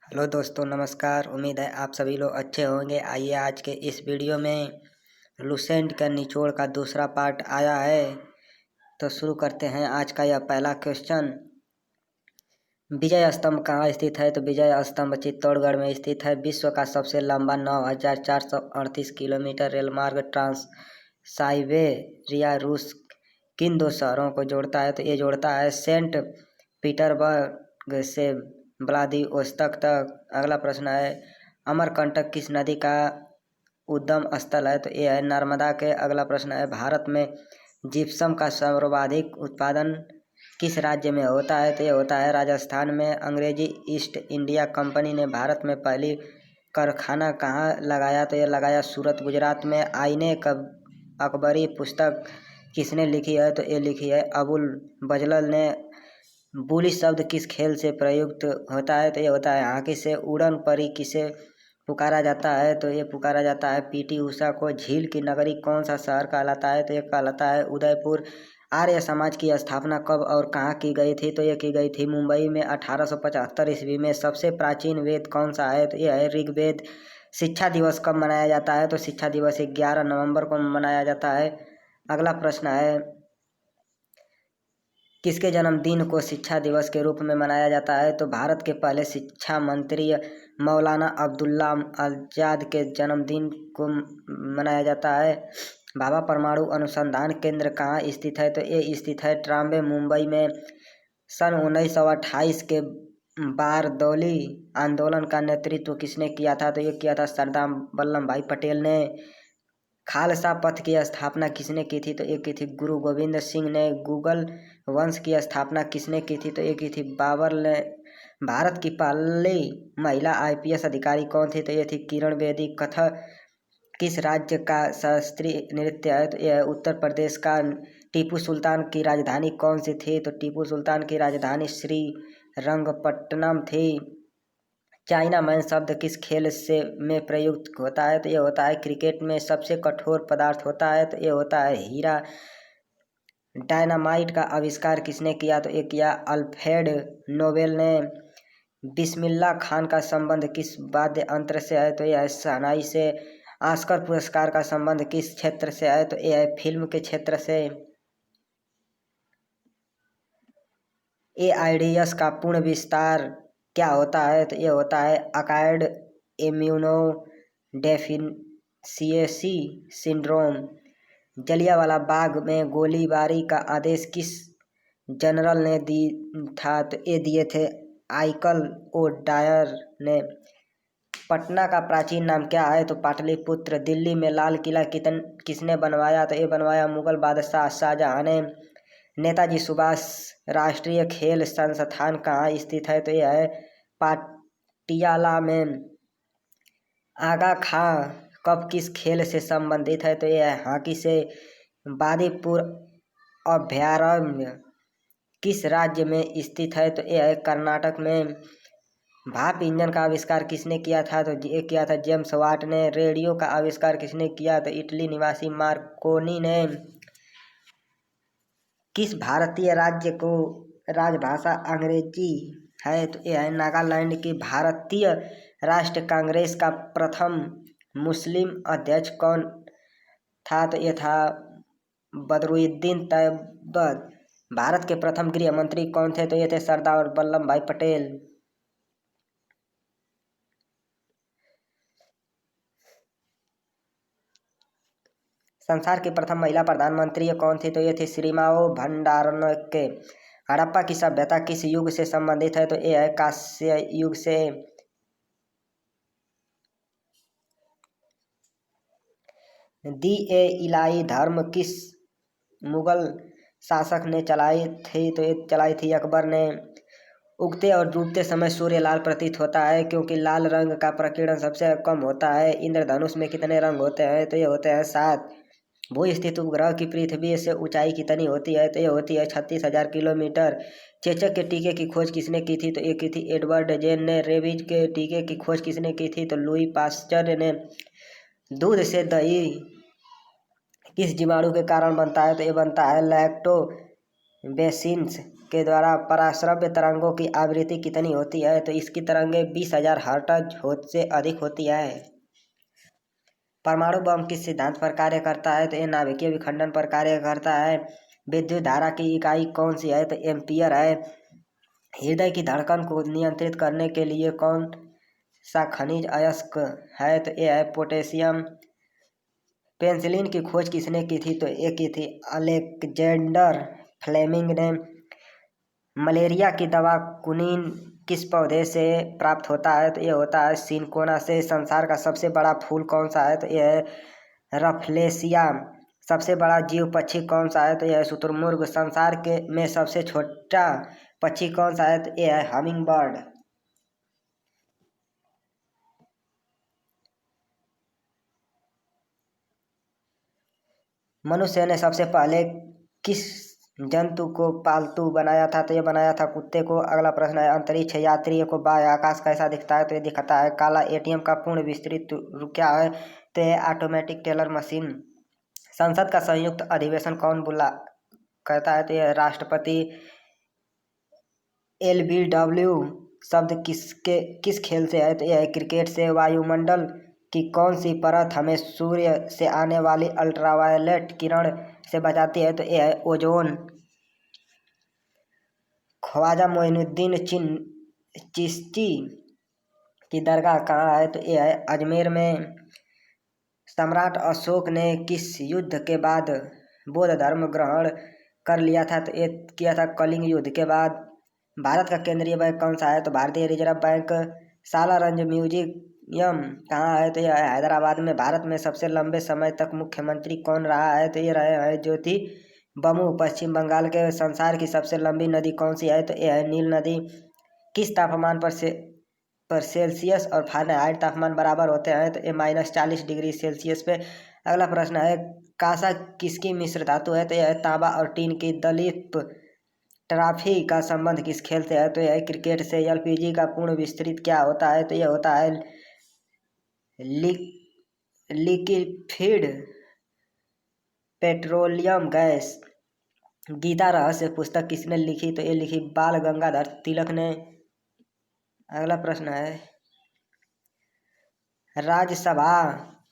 Hello दोस्तों, नमस्कार। उम्मीद है आप सभी लोग अच्छे होंगे। आइए आज के इस वीडियो में लुसेंट का निचोड़ का दूसरा पार्ट आया है, तो शुरू करते हैं। आज का यह पहला क्वेश्चन, विजय स्तंभ कहाँ स्थित है? तो विजय स्तंभ चित्तौड़गढ़ में स्थित है। विश्व का सबसे लंबा 9,438 किलोमीटर रेलमार्ग ट्रांस साइबेरिया रूस किन दो शहरों को जोड़ता है? तो ये जोड़ता है सेंट पीटरबर्ग से व्लादिवोस्तोक तक। अगला प्रश्न है, अमरकंटक किस नदी का उद्गम स्थल है? तो ये है नर्मदा के। अगला प्रश्न है, भारत में जिप्सम का सर्वाधिक उत्पादन किस राज्य में होता है? तो ये होता है राजस्थान में। अंग्रेजी ईस्ट इंडिया कंपनी ने भारत में पहली कारखाना कहाँ लगाया? तो ये लगाया सूरत, गुजरात में। आईने अकबरी पुस्तक किसने लिखी है? तो ये लिखी है अबुल बजलल ने। बुली शब्द किस खेल से प्रयुक्त होता है? तो ये होता है हॉकी से। उड़न परी किसे पुकारा जाता है? तो ये पुकारा जाता है पीटी उषा को। झील की नगरी कौन सा शहर कहलाता है? तो ये कहलाता है उदयपुर। आर्य समाज की स्थापना कब और कहाँ की गई थी? तो ये की गई थी मुंबई में 1875 ईस्वी में। सबसे प्राचीन वेद कौन सा है? तो यह है ऋग्वेद। शिक्षा दिवस कब मनाया जाता है? तो शिक्षा दिवस 11 नवंबर को मनाया जाता है। अगला प्रश्न है, किसके जन्मदिन को शिक्षा दिवस के रूप में मनाया जाता है? तो भारत के पहले शिक्षा मंत्री मौलाना अब्दुल्ला आजाद के जन्मदिन को मनाया जाता है। भाभा परमाणु अनुसंधान केंद्र कहाँ स्थित है? तो ये स्थित है ट्राम्बे, मुंबई में। सन 1928 के बारदौली आंदोलन का नेतृत्व किसने किया था? तो ये किया था सरदार वल्लभ भाई पटेल ने। खालसा पंथ की स्थापना किसने की थी? तो ये की थी गुरु गोविंद सिंह ने। गूगल वंश की स्थापना किसने की थी? तो ये की थी बाबर ने। भारत की पहली महिला आईपीएस अधिकारी कौन थी? तो ये थी किरण बेदी। कथक किस राज्य का शास्त्रीय नृत्य है? तो यह उत्तर प्रदेश का। टीपू सुल्तान की राजधानी कौन सी थी? तो टीपू सुल्तान की राजधानी श्रीरंगपट्टनम थी। चाइना मैन शब्द किस खेल से में प्रयुक्त होता है? तो ये होता है क्रिकेट में। सबसे कठोर पदार्थ होता है? तो ये होता है हीरा। डायनामाइट का आविष्कार किसने किया? तो ये किया अल्फ्रेड नोबेल ने। बिस्मिल्लाह खान का संबंध किस वाद्य यंत्र से है? तो यह है शहनाई से। ऑस्कर पुरस्कार का संबंध किस क्षेत्र से है? तो यह है फिल्म के क्षेत्र से। एआईडीएस का पूर्ण विस्तार क्या होता है? तो ये होता है acquired immuno deficiency syndrome. Jallianwala Bagh में गोलीबारी का आदेश किस जनरल ने दी था? तो ये दिए थे आइकल ओ डायर ने। पटना का प्राचीन नाम क्या है? तो पाटलिपुत्र। दिल्ली में लाल किला किसने बनवाया? तो ये बनवाया मुगल बादशाह शाहजहां ने। नेताजी सुभाष राष्ट्रीय खेल संस्थान कहाँ स्थित है? तो यह है पाटियाला में। आगा खां कब किस खेल से संबंधित है? तो यह है हॉकी से। बादीपुर अभयारण्य किस राज्य में स्थित है? तो यह है कर्नाटक में। भाप इंजन का आविष्कार किसने किया था? तो ये किया था जेम्स वाट ने। रेडियो का आविष्कार किसने किया? तो इटली निवासी मार्कोनी ने। किस भारतीय राज्य को राजभाषा अंग्रेजी है? तो यह है नागालैंड की। भारतीय राष्ट्रीय कांग्रेस का प्रथम मुस्लिम अध्यक्ष कौन था? तो ये था बदरुद्दीन तैयब। भारत के प्रथम गृह मंत्री कौन थे? तो ये थे सरदार वल्लभ भाई पटेल। संसार की प्रथम महिला प्रधानमंत्री कौन थी? तो ये थी श्रीमाओ भंडारनाके। हड़प्पा की सभ्यता किस युग से संबंधित है? तो ये है कांस्य युग से। दिए इलाही धर्म किस मुगल शासक ने चलाई थी? तो ये चलाई थी अकबर ने। उगते और डूबते समय सूर्य लाल प्रतीत होता है क्योंकि लाल रंग का प्रकीर्णन सबसे कम होता है। इंद्रधनुष में कितने रंग होते हैं? तो ये होते हैं 7। भू स्थित उपग्रह की पृथ्वी से ऊंचाई कितनी होती है? तो ये होती है 36,000 किलोमीटर। चेचक के टीके की खोज किसने की थी? तो ये की थी एडवर्ड जेन ने। रेबीज के टीके की खोज किसने की थी? तो लुई पास्चर ने। दूध से दही किस जीवाणु के कारण बनता है? तो ये बनता है लैक्टोबैसिलस के द्वारा पराश्रव्य तरंगों की आवृत्ति कितनी होती है? तो इसकी तरंगे 20,000 हर्ट्ज से अधिक होती है। परमाणु बम किस सिद्धांत पर कार्य करता है? तो ये नाभिकीय विखंडन पर कार्य करता है। विद्युत धारा की इकाई कौन सी है? तो एम्पियर है। हृदय की धड़कन को नियंत्रित करने के लिए कौन सा खनिज अयस्क है? तो ये है पोटेशियम। पेंसिलिन की खोज किसने की थी? तो ये की थी अलेक्जेंडर फ्लेमिंग ने। मलेरिया की दवा कुनीन किस पौधे से प्राप्त होता है? तो ये होता है सिनकोना से। संसार का सबसे बड़ा फूल कौन सा है? तो यह है रफलेसिया। सबसे बड़ा जीव पक्षी कौन सा है? तो यह है शुतुरमुर्ग। संसार के में सबसे छोटा पक्षी कौन सा है? तो यह है हमिंग बर्ड। मनुष्य ने सबसे पहले किस जंतु को पालतू बनाया था? तो ये बनाया था कुत्ते को। अगला प्रश्न है अंतरिक्ष यात्री को बाह्य आकाश कैसा दिखता है? तो ये दिखता है काला। एटीएम का पूर्ण विस्तृत क्या है? तो ये ऑटोमेटिक टेलर मशीन। संसद का संयुक्त अधिवेशन कौन बुला कहता है? तो यह राष्ट्रपति। LBW शब्द किस खेल से है? तो यह है क्रिकेट से। वायुमंडल की कौन सी परत हमें सूर्य से आने वाली अल्ट्रावायलेट किरण से बचाती है? तो यह है ओजोन। ख्वाजा मोइनुद्दीन चिश्ती की दरगाह कहाँ है? तो यह है अजमेर में। सम्राट अशोक ने किस युद्ध के बाद बौद्ध धर्म ग्रहण कर लिया था? तो ये किया था कलिंग युद्ध के बाद। भारत का केंद्रीय बैंक कौन सा है? तो भारतीय रिजर्व बैंक। सालारंज म्यूजियम कहाँ है? तो यह है हैदराबाद में। भारत में सबसे लंबे समय तक मुख्यमंत्री कौन रहा है? तो ये रहे हैं ज्योति बसु। पश्चिम बंगाल के संसार की सबसे लंबी नदी कौन सी है? तो यह है नील नदी। किस तापमान पर सेल्सियस और फ़ारेनहाइट तापमान बराबर होते हैं? तो ये -40 डिग्री सेल्सियस पे। अगला प्रश्न है कांसा किसकी मिश्र धातु है? तो यह है तांबा और टीन की। दलीप ट्रॉफी का संबंध किस खेल से है? तो यह है क्रिकेट से। LPG का पूर्ण विस्तृत क्या होता है? तो यह होता है लिक्विड पेट्रोलियम गैस। गीता रहस्य पुस्तक किसने लिखी? तो ये लिखी बाल गंगाधर तिलक ने। अगला प्रश्न है राज्यसभा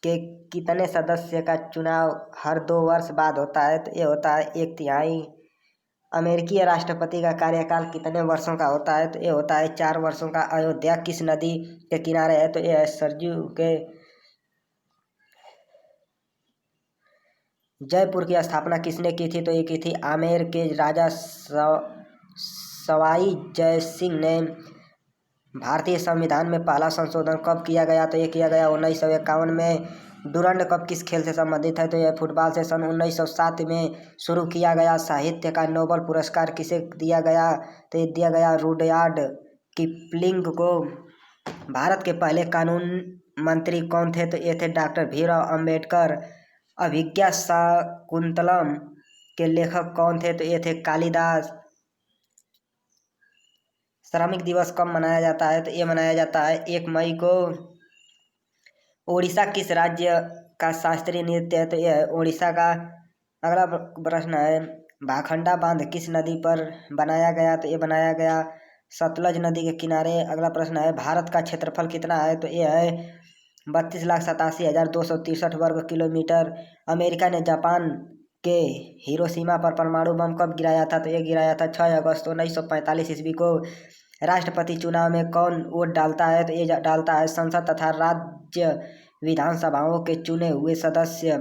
के कितने सदस्य का चुनाव हर 2 वर्ष बाद होता है? तो ये होता है 1/3। अमेरिकी राष्ट्रपति का कार्यकाल कितने वर्षों का होता है? तो ये होता है 4 वर्षों का। अयोध्या किस नदी के किनारे है? तो ये है सरयू के। जयपुर की स्थापना किसने की थी? तो ये की थी आमेर के राजा सवाई जय सिंह ने। भारतीय संविधान में पहला संशोधन कब किया गया? तो ये किया गया 1951 में। डूरंड कप किस खेल से संबंधित है? तो यह फुटबॉल से। सन 1907 में शुरू किया गया। साहित्य का नोबेल पुरस्कार किसे दिया गया? तो ये दिया गया रुडयार्ड किपलिंग को। भारत के पहले कानून मंत्री कौन थे? तो ये थे डॉक्टर भीमराव अंबेडकर। अभिज्ञा शाकुंतलम के लेखक कौन थे? तो ये थे कालिदास। श्रमिक दिवस कब मनाया जाता है? तो ये मनाया जाता है 1 मई को। ओडिशा किस राज्य का शास्त्रीय नृत्य है? तो यह है ओडिशा का। अगला प्रश्न है भाखंडा बांध किस नदी पर बनाया गया? तो ये बनाया गया सतलज नदी के किनारे। अगला प्रश्न है भारत का क्षेत्रफल कितना है? तो ये है 32,87,263 वर्ग किलोमीटर। अमेरिका ने जापान के हिरोशिमा पर परमाणु बम कब गिराया था? तो ये गिराया था 6 अगस्त 1945 ईस्वी को। राष्ट्रपति चुनाव में कौन वोट डालता है? तो ये डालता है संसद तथा राज्य विधानसभाओं के चुने हुए सदस्य।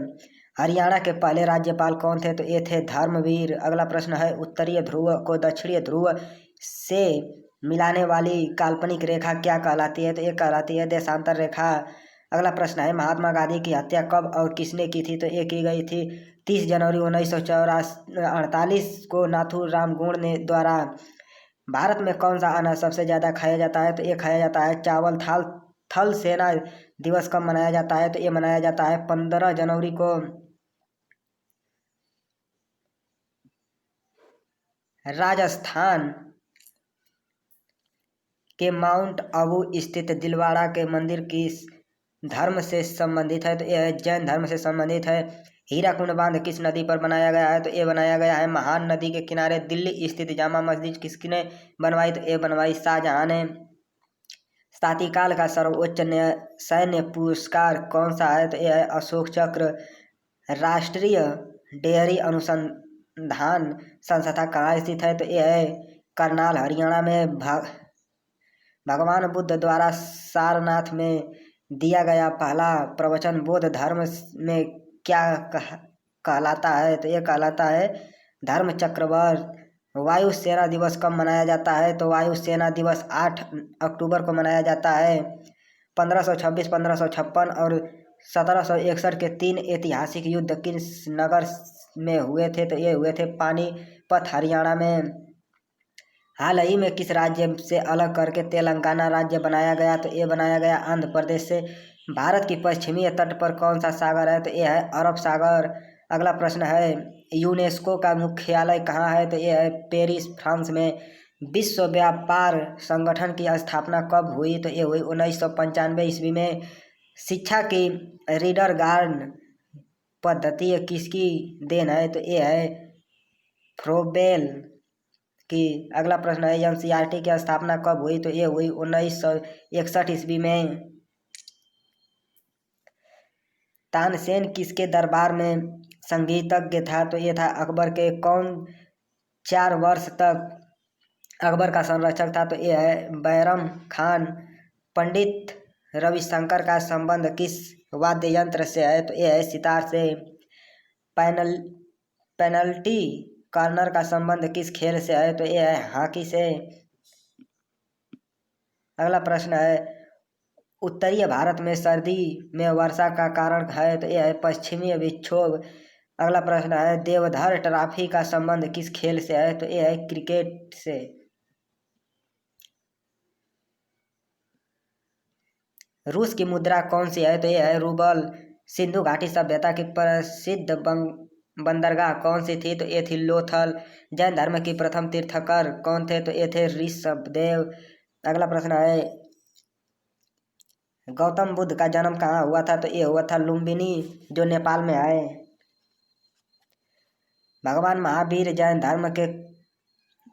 हरियाणा के पहले राज्यपाल कौन थे? तो ये थे धर्मवीर। अगला प्रश्न है उत्तरीय ध्रुव को दक्षिणी ध्रुव से मिलाने वाली काल्पनिक रेखा क्या कहलाती है? तो ये कहलाती है देशांतर रेखा। अगला प्रश्न है महात्मा गांधी की हत्या कब और किसने की थी? तो ये की गई थी 30 जनवरी 1948 को नाथूराम गोड़ ने द्वारा। भारत में कौन सा अनाज सबसे ज्यादा खाया जाता है? तो ये खाया जाता है चावल। थल सेना दिवस कब मनाया जाता है? तो ये मनाया जाता है 15 जनवरी को। राजस्थान के माउंट आबू स्थित दिलवाड़ा के मंदिर किस धर्म से संबंधित है? तो यह जैन धर्म से संबंधित है। हीराकुंड बांध किस नदी पर बनाया गया है? तो ये बनाया गया है महान नदी के किनारे। दिल्ली स्थित जामा मस्जिद किसने बनवाई? तो ये बनवाई शाहजहां ने। शांतिकाल का सर्वोच्च सैन्य पुरस्कार कौन सा है? तो यह है अशोक चक्र। राष्ट्रीय डेयरी अनुसंधान संस्था कहाँ स्थित है? तो यह है करनाल हरियाणा में। भगवान बुद्ध द्वारा सारनाथ में दिया गया पहला प्रवचन बौद्ध धर्म में क्या कहलाता है? तो यह कहलाता है धर्म चक्रवर्त। वायु सेना दिवस कब मनाया जाता है? तो वायु सेना दिवस 8 अक्टूबर को मनाया जाता है। 1526, 1556 और 1761 के 3 ऐतिहासिक युद्ध किस नगर में हुए थे? तो ये हुए थे पानीपत हरियाणा में। हाल ही में किस राज्य से अलग करके तेलंगाना राज्य बनाया गया? तो ये बनाया गया आंध्र प्रदेश से। भारत की पश्चिमी तट पर कौन सा सागर है? तो ये है अरब सागर। अगला प्रश्न है यूनेस्को का मुख्यालय कहाँ है? तो ये है पेरिस फ्रांस में। विश्व व्यापार संगठन की स्थापना कब हुई? तो ये हुई 1995 ईस्वी में। शिक्षा की रीडर गार्ड पद्धति किसकी देन है? तो ये है फ्रोबेल की। अगला प्रश्न है एनसीईआरटी की स्थापना कब हुई? तो ये हुई 1961 ईस्वी में। तानसेन किसके दरबार में संगीतज्ञ था? तो ये था अकबर के। कौन 4 वर्ष तक अकबर का संरक्षक था? तो ये है बैरम खान। पंडित रविशंकर का संबंध किस वाद्य यंत्र से है? तो ये है सितार से। पेनल्टी कॉर्नर का संबंध किस खेल से है? तो ये है हॉकी से। अगला प्रश्न है उत्तरीय भारत में सर्दी में वर्षा का कारण है? तो यह है पश्चिमी विक्षोभ। अगला प्रश्न है देवधर ट्रॉफी का संबंध किस खेल से है? तो यह है क्रिकेट से। रूस की मुद्रा कौन सी है? तो यह है रूबल। सिंधु घाटी सभ्यता की प्रसिद्ध बंदरगाह कौन सी थी? तो ये थी लोथल। जैन धर्म की प्रथम तीर्थकर कौन थे? तो ये थे ऋषभदेव। अगला प्रश्न है गौतम बुद्ध का जन्म कहाँ हुआ था? तो ये हुआ था लुम्बिनी जो नेपाल में है। भगवान महावीर जैन धर्म के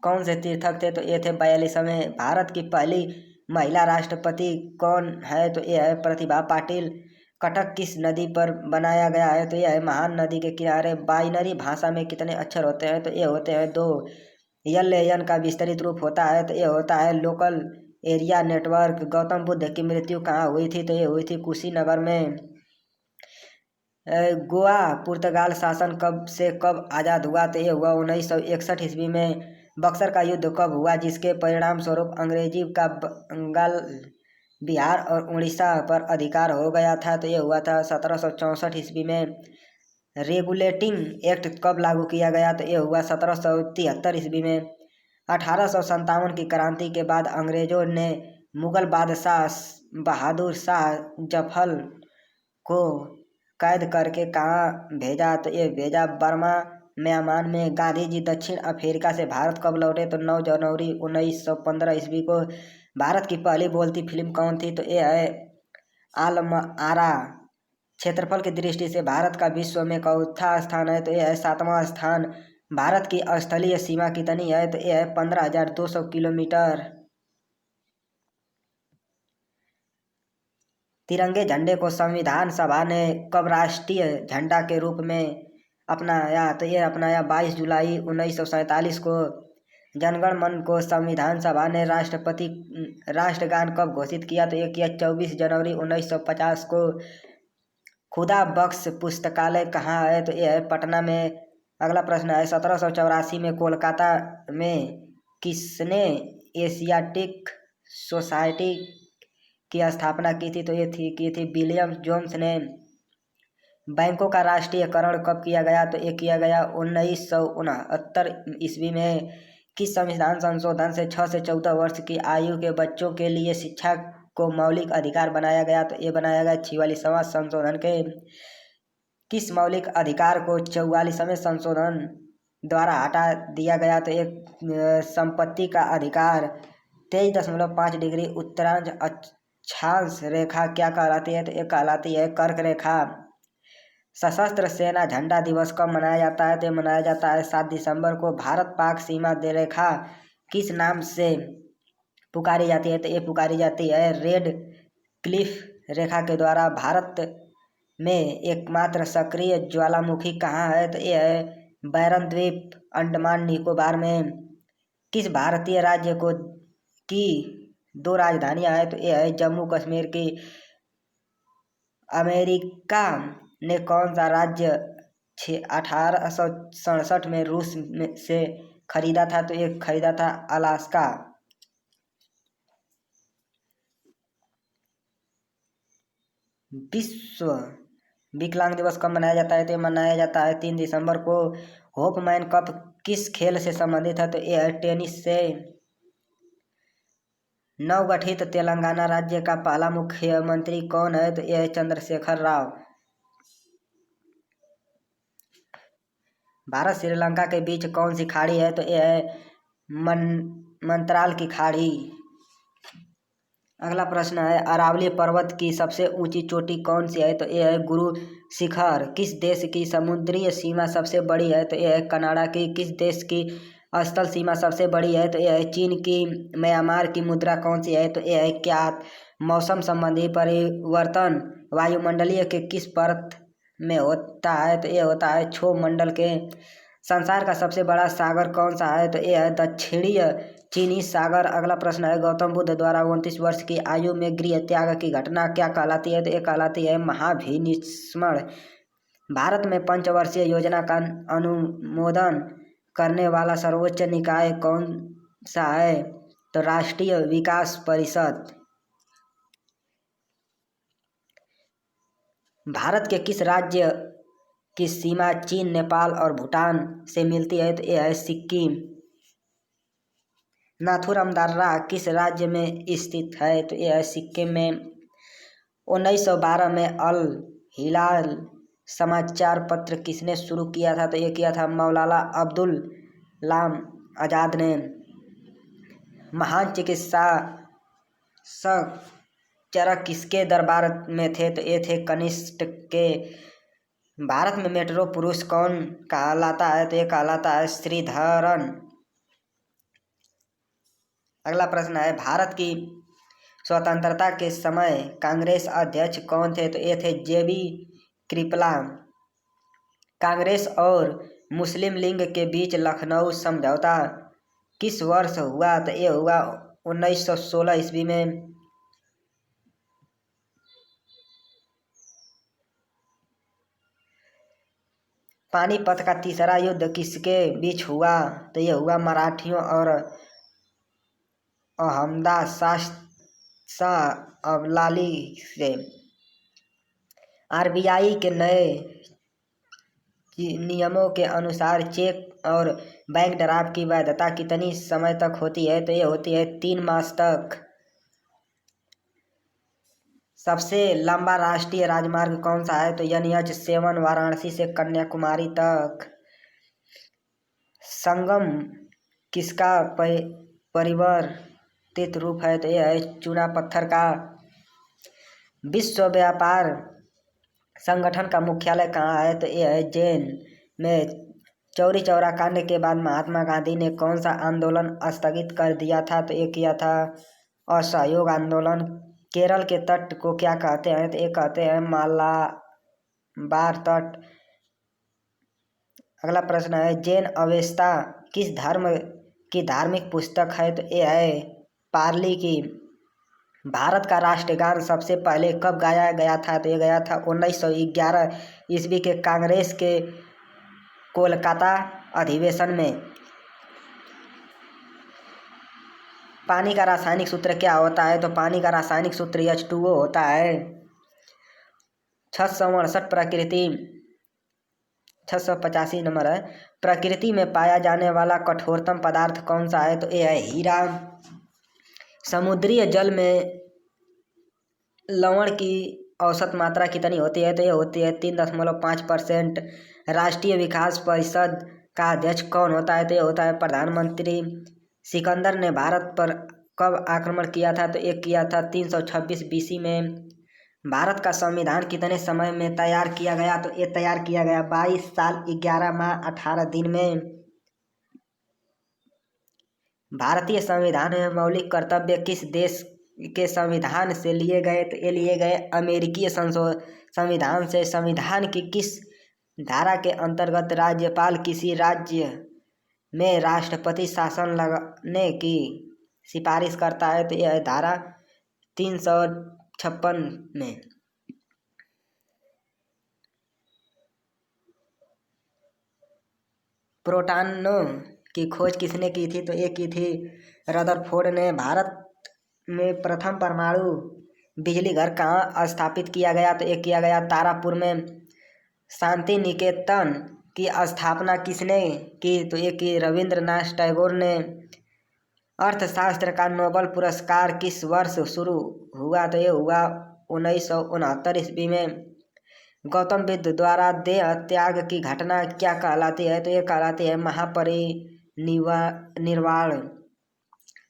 कौन से तीर्थक थे? तो ये थे 42वें। भारत की पहली महिला राष्ट्रपति कौन है? तो ये है प्रतिभा पाटिल। कटक किस नदी पर बनाया गया है? तो यह है महान नदी के किनारे। बाइनरी भाषा में कितने अक्षर होते हैं? तो ये होते हैं 2। यन का विस्तृत रूप होता है? तो ये होता है local area network. Gautam Buddha की मृत्यु कहाँ हुई थी? तो ये हुई थी कुशीनगर में। गोवा पुर्तगाल शासन कब से कब आज़ाद हुआ? तो ये हुआ 1961 ईस्वी में। बक्सर का युद्ध कब हुआ जिसके परिणाम स्वरूप अंग्रेजी का बंगाल बिहार और उड़ीसा पर अधिकार हो गया था? तो ये हुआ था 1764 ईस्वी में। रेगुलेटिंग एक्ट कब लागू किया गया? तो ये हुआ 1773 ईस्वी में। 1857 की क्रांति के बाद अंग्रेजों ने मुगल बादशाह बहादुर शाह जफर को कैद करके कहाँ भेजा? तो ये भेजा बर्मा म्यांमार में। गांधी जी दक्षिण अफ्रीका से भारत कब लौटे? तो 9 जनवरी 1915 ईस्वी को। भारत की पहली बोलती फिल्म कौन थी? तो ये है आलम आरा। क्षेत्रफल की दृष्टि से भारत का विश्व में चौथा स्थान है? तो यह है 7वां स्थान। भारत की स्थलीय सीमा कितनी है? तो यह है 15,200 किलोमीटर। तिरंगे झंडे को संविधान सभा ने कब राष्ट्रीय झंडा के रूप में अपनाया? तो यह अपनाया 22 जुलाई 1947 को। जनगण मन को संविधान सभा ने राष्ट्रगान कब घोषित किया? तो यह किया 24 जनवरी 1950 को। खुदा बख्श पुस्तकालय कहाँ है? तो यह है पटना में। अगला प्रश्न है 1784 में कोलकाता में किसने एशियाटिक सोसाइटी की स्थापना की थी? तो ये की थी विलियम जोन्स ने। बैंकों का राष्ट्रीयकरण कब किया गया? तो ये किया गया 1969 ईस्वी में। किस संविधान संशोधन से 6 से 14 वर्ष की आयु के बच्चों के लिए शिक्षा को मौलिक अधिकार बनाया गया? तो ये बनाया गया 46वां संशोधन के। किस मौलिक अधिकार को 44वें संशोधन द्वारा हटा दिया गया? तो एक संपत्ति का अधिकार। 23.5 डिग्री उत्तरांश अक्षांश रेखा क्या कहलाती है? तो ये कहलाती है कर्क रेखा। सशस्त्र सेना झंडा दिवस कब मनाया जाता है? तो ये मनाया जाता है 7 दिसंबर को। भारत पाक सीमा रेखा किस नाम से पुकारी जाती है? तो ये पुकारी जाती है रेड क्लिफ रेखा के द्वारा। भारत में एकमात्र सक्रिय ज्वालामुखी कहाँ है? तो ये है बैरन द्वीप, अंडमान निकोबार में। किस भारतीय राज्य की 2 राजधानियां हैं? तो ये है जम्मू कश्मीर की। अमेरिका ने कौन सा राज्य 1867 में रूस से खरीदा था? तो ये खरीदा था अलास्का। विश्व विकलांग दिवस कब मनाया जाता है? तो मनाया जाता है 3 दिसंबर को। होपमैन कप किस खेल से संबंधित है? तो ये है टेनिस से। नवगठित तेलंगाना राज्य का पहला मुख्यमंत्री कौन है? तो यह है चंद्रशेखर राव। भारत श्रीलंका के बीच कौन सी खाड़ी है? तो यह है मंत्राल की खाड़ी। अगला प्रश्न है अरावली पर्वत की सबसे ऊंची चोटी कौन सी है? तो यह है गुरु शिखर। किस देश की समुद्री सीमा सबसे बड़ी है? तो यह है कनाडा की। किस देश की स्थल सीमा सबसे बड़ी है? तो यह है चीन की। म्यांमार की मुद्रा कौन सी है? तो यह है क्या? मौसम संबंधी परिवर्तन वायुमंडलीय के किस परत में होता है? तो यह होता है क्षोभ मंडल के। संसार का सबसे बड़ा सागर कौन सा है? तो यह है दक्षिणीय चीनी सागर। अगला प्रश्न है गौतम बुद्ध द्वारा 29 वर्ष की आयु में गृह त्याग की घटना क्या कहलाती है? तो ये कहलाती है महाभिनिस्मरण। भारत में पंचवर्षीय योजना का अनुमोदन करने वाला सर्वोच्च निकाय कौन सा है? तो राष्ट्रीय विकास परिषद। भारत के किस राज्य की सीमा चीन, नेपाल और भूटान से मिलती है? तो यह है सिक्किम। नाथुराम दर्रा किस राज्य में स्थित है? तो यह है सिक्किम में। 1912 में अल हिलाल समाचार पत्र किसने शुरू किया था? तो ये किया था मौलाना अब्दुल कलाम आज़ाद ने। महान चिकित्सक चरक किसके दरबार में थे? तो ये थे कनिष्क के। भारत में मेट्रो पुरुष कौन कहलाता है? तो ये कहलाता है श्रीधरन। अगला प्रश्न है भारत की स्वतंत्रता के समय कांग्रेस अध्यक्ष कौन थे? तो ये थे JB कृपला। कांग्रेस और मुस्लिम लीग के बीच लखनऊ समझौता किस वर्ष हुआ? तो ये हुआ 1916 ईस्वी में। पानीपत का तीसरा युद्ध किसके बीच हुआ? तो ये हुआ मराठियों और अहमदा शाह अबलाली से। RBI के नए नियमों के अनुसार चेक और बैंक ड्राफ्ट की वैधता कितनी समय तक होती है? तो ये होती है 3 मास तक। सबसे लंबा राष्ट्रीय राजमार्ग कौन सा है? तो NH7 वाराणसी से कन्याकुमारी तक। संगम किसका परिवर्तित रूप है? तो यह है चूना पत्थर का। विश्व व्यापार संगठन का मुख्यालय कहाँ है? तो यह है जेन में। चौरी चौरा कांड के बाद महात्मा गांधी ने कौन सा आंदोलन स्थगित कर दिया था? तो ये किया था असहयोग आंदोलन। केरल के तट को क्या कहते हैं? तो ये कहते हैं मालाबार तट। अगला प्रश्न है जैन अवेस्ता किस धर्म की धार्मिक पुस्तक है? तो ये है पारली की। भारत का राष्ट्रगान सबसे पहले कब गाया गया था? तो ये गया था 1911 ईस्वी के कांग्रेस के कोलकाता अधिवेशन में। पानी का रासायनिक सूत्र क्या होता है? तो पानी का रासायनिक सूत्र H2O होता है। 685 नंबर है। प्रकृति में पाया जाने वाला कठोरतम पदार्थ कौन सा है? तो ये है हीरा। समुद्री जल में लवण की औसत मात्रा कितनी होती है? तो ये होती है 3.5%। राष्ट्रीय विकास परिषद का अध्यक्ष कौन होता है? तो ये होता है प्रधानमंत्री। सिकंदर ने भारत पर कब आक्रमण किया था? तो ये किया था 326 BC में। भारत का संविधान कितने समय में तैयार किया गया? तो ये तैयार किया गया 22 साल 11 माह 18 दिन में। भारतीय संविधान में मौलिक कर्तव्य किस देश के संविधान से लिए गए? तो ये लिए गए अमेरिकी संविधान से। संविधान की किस धारा के अंतर्गत राज्यपाल किसी राज्य में राष्ट्रपति शासन लगाने की सिफारिश करता है? तो यह है धारा 356 में। प्रोटॉनों की खोज किसने की थी? तो ये की थी रदरफोर्ड ने। भारत में प्रथम परमाणु बिजली घर कहाँ स्थापित किया गया? तो ये किया गया तारापुर में। शांति निकेतन की स्थापना किसने की? तो ये की रविंद्रनाथ टैगोर ने। अर्थशास्त्र का नोबेल पुरस्कार किस वर्ष शुरू हुआ? तो ये हुआ 1969 ईस्वी में। गौतम बुद्ध द्वारा देह त्याग की घटना क्या कहलाती है? तो ये कहलाती है महापरिनिर्वाण।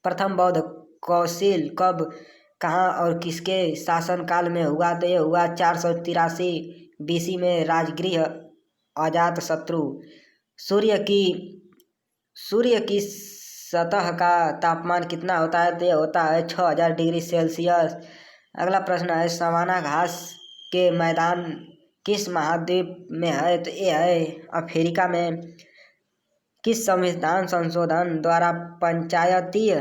प्रथम बौद्ध कौंसिल कब, कहाँ और किसके शासनकाल में हुआ? तो ये हुआ 483 BC में। राजगृह अजातशत्रु। सूर्य की सतह का तापमान कितना होता है? तो ये होता है 6000 डिग्री सेल्सियस। अगला प्रश्न है सवाना घास के मैदान किस महाद्वीप में है? तो ये है अफ्रीका में। किस संविधान संशोधन द्वारा पंचायतीय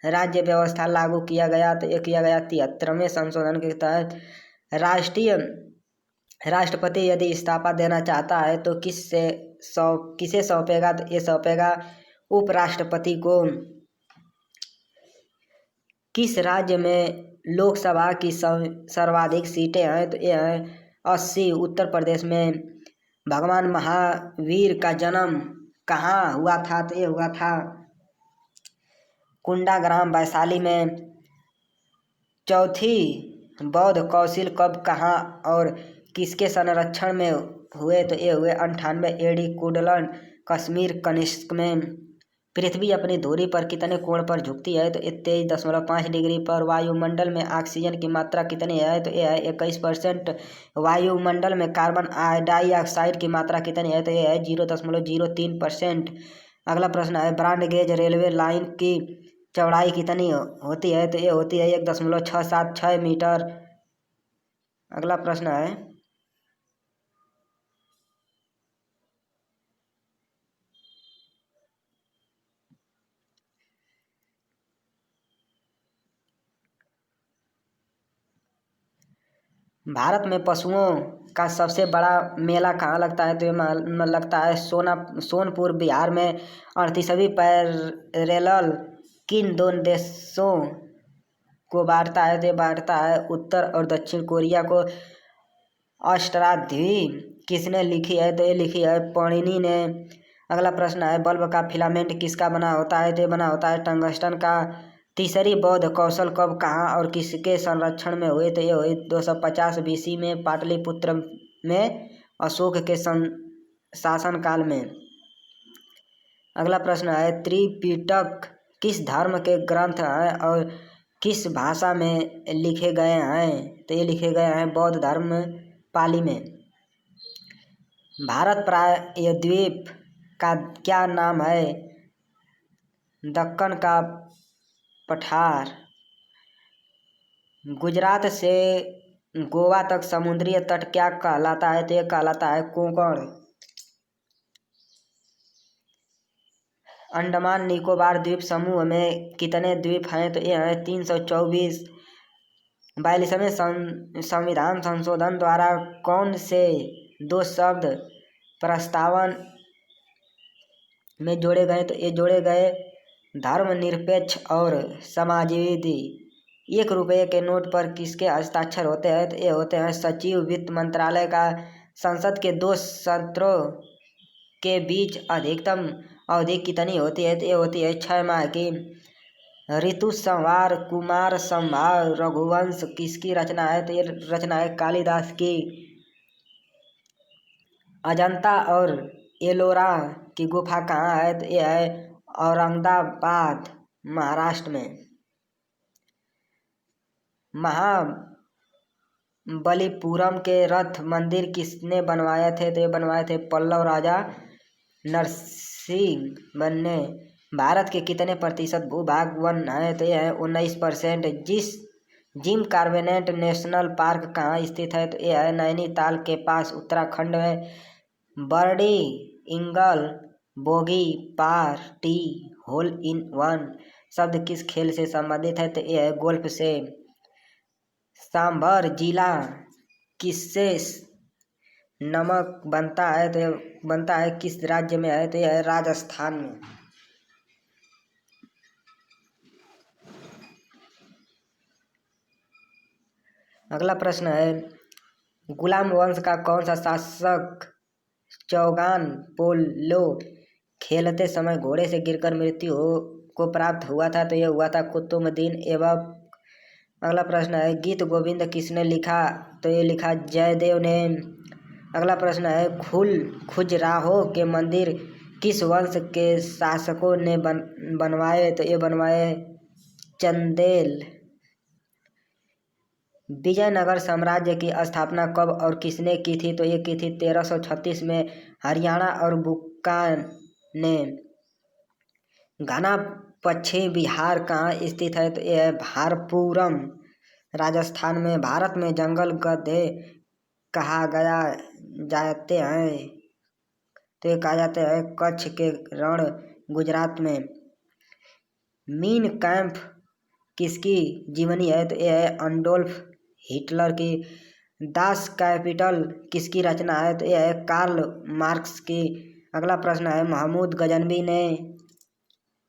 राज्य व्यवस्था लागू किया गया? तो ये किया गया 73वें संशोधन के तहत। राष्ट्रपति यदि इस्तीफा देना चाहता है तो किसे सौंपेगा? तो ये सौंपेगा उपराष्ट्रपति को। किस राज्य में लोकसभा की सर्वाधिक सीटें हैं? तो ये है 80 उत्तर प्रदेश में। भगवान महावीर का जन्म कहाँ हुआ था? तो ये हुआ था कुंडाग्राम वैशाली में। चौथी बौद्ध कौंसिल कब, कहाँ और किसके संरक्षण में हुए? तो ये हुए 98 AD कुडलन कश्मीर कनिष्क में। पृथ्वी अपनी धुरी पर कितने कोण पर झुकती है? तो 23.5 डिग्री पर। वायुमंडल में ऑक्सीजन की मात्रा कितनी है? तो यह है 21%। वायुमंडल में कार्बन डाइऑक्साइड की मात्रा कितनी है? तो यह है 0.03%। अगला प्रश्न है ब्रॉड गेज रेलवे लाइन की चौड़ाई कितनी होती है? तो ये होती है 1.676 मीटर। अगला प्रश्न है भारत में पशुओं का सबसे बड़ा मेला कहाँ लगता है? तो ये लगता है सोनपुर बिहार में। 38वीं पैरेलल किन दो देशों को बांटता है? तो ये बांटता है उत्तर और दक्षिण कोरिया को। अष्टाध्यायी किसने लिखी है? तो ये लिखी है पाणिनि ने। अगला प्रश्न है बल्ब का फिलामेंट किसका बना होता है? तो ये बना होता है टंगस्टन का। तीसरी बौद्ध कौशल कब, कहाँ और किसके संरक्षण में हुए? तो ये हुए 250 BC में पाटलिपुत्र में अशोक के शासनकाल में। अगला प्रश्न है त्रिपिटक किस धर्म के ग्रंथ हैं और किस भाषा में लिखे गए हैं? तो ये लिखे गए हैं बौद्ध धर्म पाली में। भारत प्रायद्वीप का क्या नाम है? दक्कन का पठार। गुजरात से गोवा तक समुद्री तट क्या कहलाता है? तो ये कहलाता है कोंकण। अंडमान निकोबार द्वीप समूह में कितने द्वीप हैं? तो ये हैं 324। 42वें संविधान संशोधन द्वारा कौन से 2 शब्द प्रस्तावना में जोड़े गए? तो ये जोड़े गए धर्मनिरपेक्ष और समाजवादी। 1 रुपये के नोट पर किसके हस्ताक्षर होते हैं? तो ये होते हैं सचिव वित्त मंत्रालय का। संसद के 2 सत्रों के बीच अधिकतम अवधि कितनी होती है? तो ये होती है 6 माह की। ऋतु संहार कुमार संभव रघुवंश किसकी रचना है? तो ये रचना है कालिदास की। अजंता और एलोरा की गुफा कहाँ है? तो ये है औरंगाबाद महाराष्ट्र में। बलिपुरम के रथ मंदिर किसने बनवाए थे? तो ये बनवाए थे पल्लव राजा नरसिंह ने। भारत के कितने प्रतिशत भूभाग वन है? तो यह है 19%। जिम कॉर्बेट नेशनल पार्क कहाँ स्थित है? तो यह है नैनीताल के पास उत्तराखंड में। बर्डी इंगल बोगी पार्टी होल इन वन शब्द किस खेल से संबंधित है? तो यह है गोल्फ से। सांभर जिला किससे नमक बनता है? तो यह बनता है किस राज्य में है? तो यह है राजस्थान में। अगला प्रश्न है, गुलाम वंश का कौन सा शासक चौगान पोलो खेलते समय घोड़े से गिरकर मृत्यु को प्राप्त हुआ था? तो यह हुआ था कुतुबुद्दीन ऐबक। अगला प्रश्न है, गीत गोविंद किसने लिखा? तो ये लिखा जयदेव ने। अगला प्रश्न है, खजुराहो के मंदिर किस वंश के शासकों ने बनवाए? तो ये बनवाए चंदेल। विजयनगर साम्राज्य की स्थापना कब और किसने की थी? तो ये की थी 1336 में हरियाणा और बुक्का ने। घना पश्चिम बिहार कहाँ स्थित है? तो यह है भारपुरम राजस्थान में। भारत में जंगल गधे कहा गया जाते हैं? तो ये कहा जाते हैं कच्छ के रण गुजरात में। मीन कैंप किसकी जीवनी है? तो यह है अडोल्फ हिटलर की। दास कैपिटल किसकी रचना है? तो यह है कार्ल मार्क्स की। अगला प्रश्न है, महमूद गजनवी ने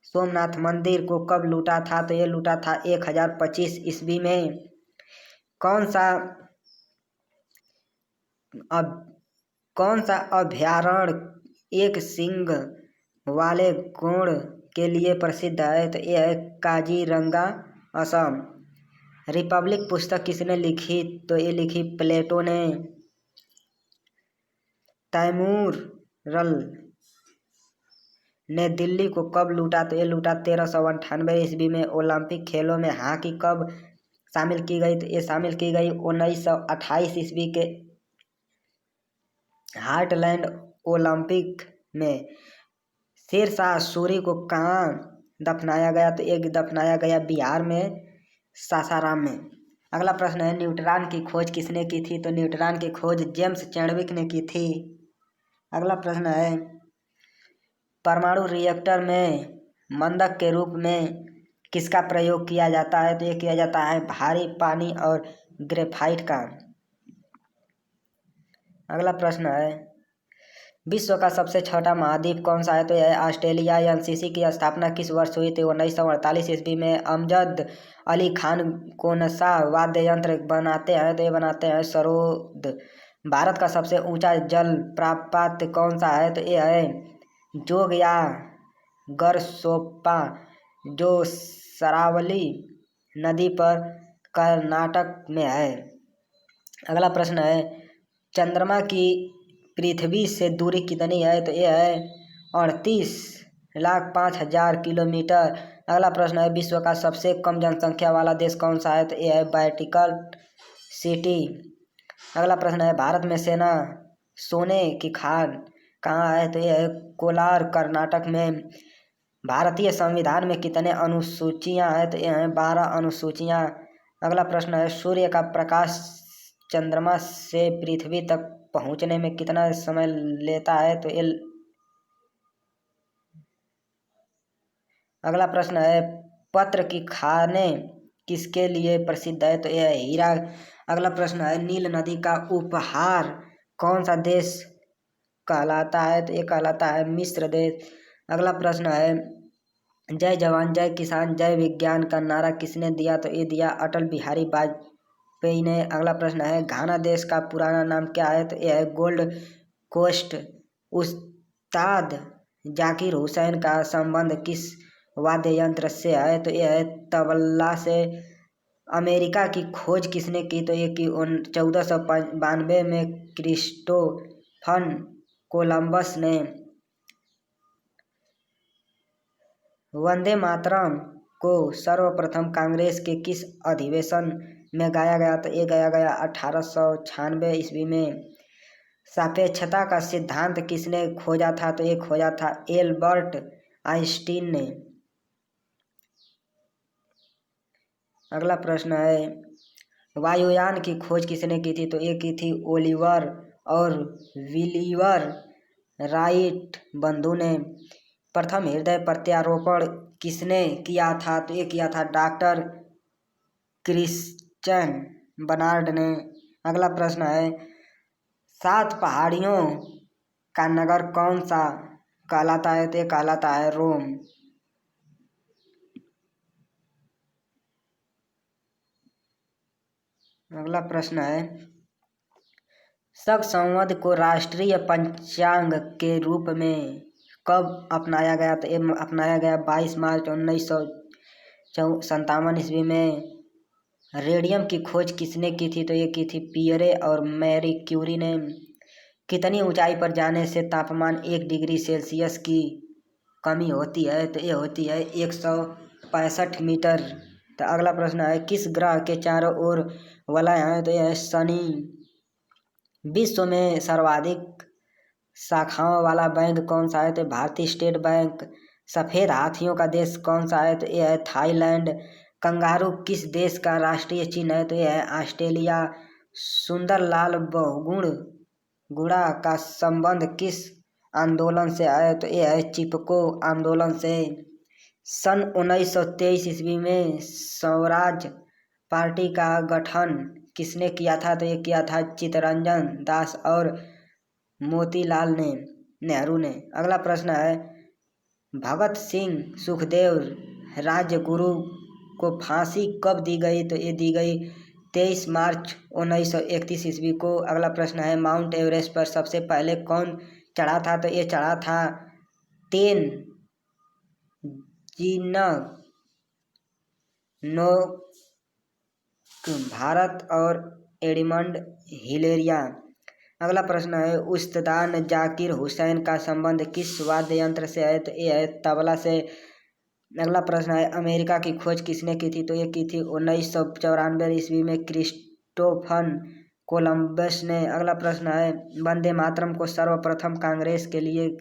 सोमनाथ मंदिर को कब लूटा था? तो ये लूटा था 1025 ईस्वी में। कौन सा अभयारण्य एक सींग वाले गौड़ के लिए प्रसिद्ध है? तो यह है काजीरंगा असम। रिपब्लिक पुस्तक किसने लिखी? तो ये लिखी प्लेटो ने। तैमूरल ने दिल्ली को कब लूटा? तो ये लूटा 1398 ईस्वी में। ओलंपिक खेलों में हॉकी कब शामिल की गई? तो ये शामिल की गई 1928 ईस्वी के हार्टलैंड ओलंपिक में। शेरशाह सूरी को कहाँ दफनाया गया? तो एक दफनाया गया बिहार में सासाराम में। अगला प्रश्न है, न्यूट्रॉन की खोज किसने की थी? तो न्यूट्रॉन की खोज जेम्स चैडविक ने की थी। अगला प्रश्न है, परमाणु रिएक्टर में मंदक के रूप में किसका प्रयोग किया जाता है? तो ये किया जाता है भारी पानी और ग्रेफाइट का। अगला प्रश्न है, विश्व का सबसे छोटा महाद्वीप कौन सा है? तो यह ऑस्ट्रेलिया। एनसीसी की स्थापना किस वर्ष हुई थी? 1948 ईस्वी में। अमजद अली खान कौन सा वाद्य यंत्र बनाते हैं? तो ये बनाते हैं सरोद। भारत का सबसे ऊंचा जल प्रपात कौन सा है? तो ये है जोग या गरसोप्पा, जो शरावली नदी पर कर्नाटक में है। अगला प्रश्न है, चंद्रमा की पृथ्वी से दूरी कितनी है? तो यह है 38,05,000 किलोमीटर। अगला प्रश्न है, विश्व का सबसे कम जनसंख्या वाला देश कौन सा है? तो यह है वेटिकन सिटी। अगला प्रश्न है, भारत में सोने की खान कहाँ है? तो यह है कोलार कर्नाटक में। भारतीय संविधान में कितने अनुसूचियां हैं? तो यह है 12 अनुसूचियां। अगला प्रश्न है, सूर्य का प्रकाश चंद्रमा से पृथ्वी तक पहुंचने में कितना समय लेता है? तो ये अगला प्रश्न है, पत्र की खानें किसके लिए प्रसिद्ध है? तो यह हीरा। अगला प्रश्न है, नील नदी का उपहार कौन सा देश कहलाता है? तो ये कहलाता है मिस्र देश। अगला प्रश्न है, जय जवान जय किसान जय विज्ञान का नारा किसने दिया? तो ये दिया अटल बिहारी वाजपेयी ने। अगला प्रश्न है, घाना देश का पुराना नाम क्या है? तो यह है गोल्ड कोस्ट। उस्ताद जाकिर हुसैन का संबंध किस वाद्य यंत्र से है? तो यह है तबला से। अमेरिका की खोज किसने की? तो ये की 1492 में क्रिस्टोफर कोलंबस ने। वंदे मातरम को सर्वप्रथम कांग्रेस के किस अधिवेशन में गाया गया, तो ये गाया गया 1896 ईस्वी में। सापेक्षता का सिद्धांत किसने खोजा था, तो ये खोजा था एल्बर्ट आइंस्टीन ने। अगला प्रश्न है, वायुयान की खोज किसने की थी, तो ये की थी ओलिवर और विलिवर राइट बंधु ने। प्रथम हृदय प्रत्यारोपण किसने किया था, तो ये किया था डॉक्टर क्रिश्चियन बर्नार्ड ने। अगला प्रश्न है, 7 पहाड़ियों का नगर कौन सा कहलाता है, तो ये कहलाता है रोम। अगला प्रश्न है, शक संवत को राष्ट्रीय पंचांग के रूप में कब अपनाया गया, तो ये अपनाया गया 22 मार्च 1957 ईस्वी में। रेडियम की खोज किसने की थी, तो ये की थी पियरे और मैरी क्यूरी ने। कितनी ऊंचाई पर जाने से तापमान 1 डिग्री सेल्सियस की कमी होती है, तो ये होती है 165 मीटर। तो अगला प्रश्न है, किस ग्रह के चारों ओर वलय है, तो यह है शनि। विश्व में सर्वाधिक शाखाओं वाला बैंक कौन सा है, तो भारतीय स्टेट बैंक। सफेद हाथियों का देश कौन सा है, तो यह है थाईलैंड। कंगारू किस देश का राष्ट्रीय चिन्ह है, तो यह है ऑस्ट्रेलिया। सुंदरलाल बहुगुण गुणा का संबंध किस आंदोलन से है, तो यह है चिपको आंदोलन से। सन 1923 ईस्वी में स्वराज पार्टी का गठन किसने किया था, तो ये किया था चित्तरंजन दास और मोतीलाल नेहरू ने। अगला प्रश्न है, भगत सिंह सुखदेव राजगुरु को फांसी कब दी गई, तो ये दी गई 23 मार्च 1931 ईस्वी को। अगला प्रश्न है, माउंट एवरेस्ट पर सबसे पहले कौन चढ़ा था, तो ये चढ़ा था टेन जिंग नो भारत और एडमंड हिलेरिया। अगला प्रश्न है, उस्ताद जाकिर हुसैन का संबंध किस वाद्य यंत्र से है, तो ये है तबला से। अगला प्रश्न है, अमेरिका की खोज किसने की थी, तो ये की थी 1994 ईस्वी में क्रिस्टोफर कोलंबस ने। अगला प्रश्न है, वंदे मातरम को सर्वप्रथम कांग्रेस के लिए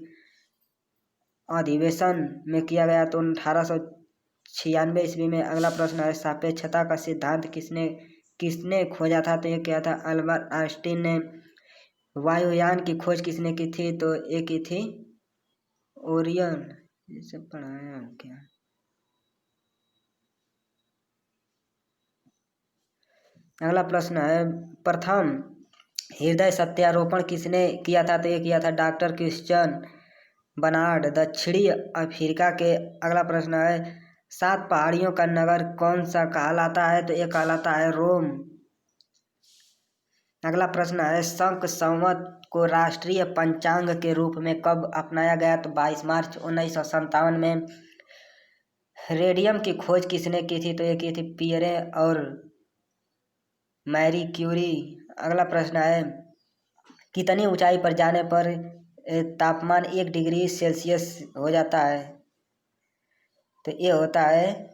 अधिवेशन में किया गया, तो 1896 ईस्वी में। अगला प्रश्न है, सापेक्षता का सिद्धांत किसने किसने खोजा था, तो ये किया था अल्बर्ट आइंस्टीन ने। वायुयान की खोज किसने की थी, तो ये की थी ओरियन। ये सब पढ़ाया क्या। अगला प्रश्न है, प्रथम हृदय सत्यारोपण किसने किया था, तो ये किया था डॉक्टर क्रिश्चियन बर्नार्ड दक्षिणी अफ्रीका के। अगला प्रश्न है, 7 पहाड़ियों का नगर कौन सा कहलाता है, तो ये कहलाता है रोम। अगला प्रश्न है, शक संवत को राष्ट्रीय पंचांग के रूप में कब अपनाया गया, तो 22 मार्च 1957 में। रेडियम की खोज किसने की थी, तो ये की थी पियरे और मैरी क्यूरी। अगला प्रश्न है, कितनी ऊंचाई पर जाने पर तापमान 1 डिग्री सेल्सियस हो जाता है, तो ये होता है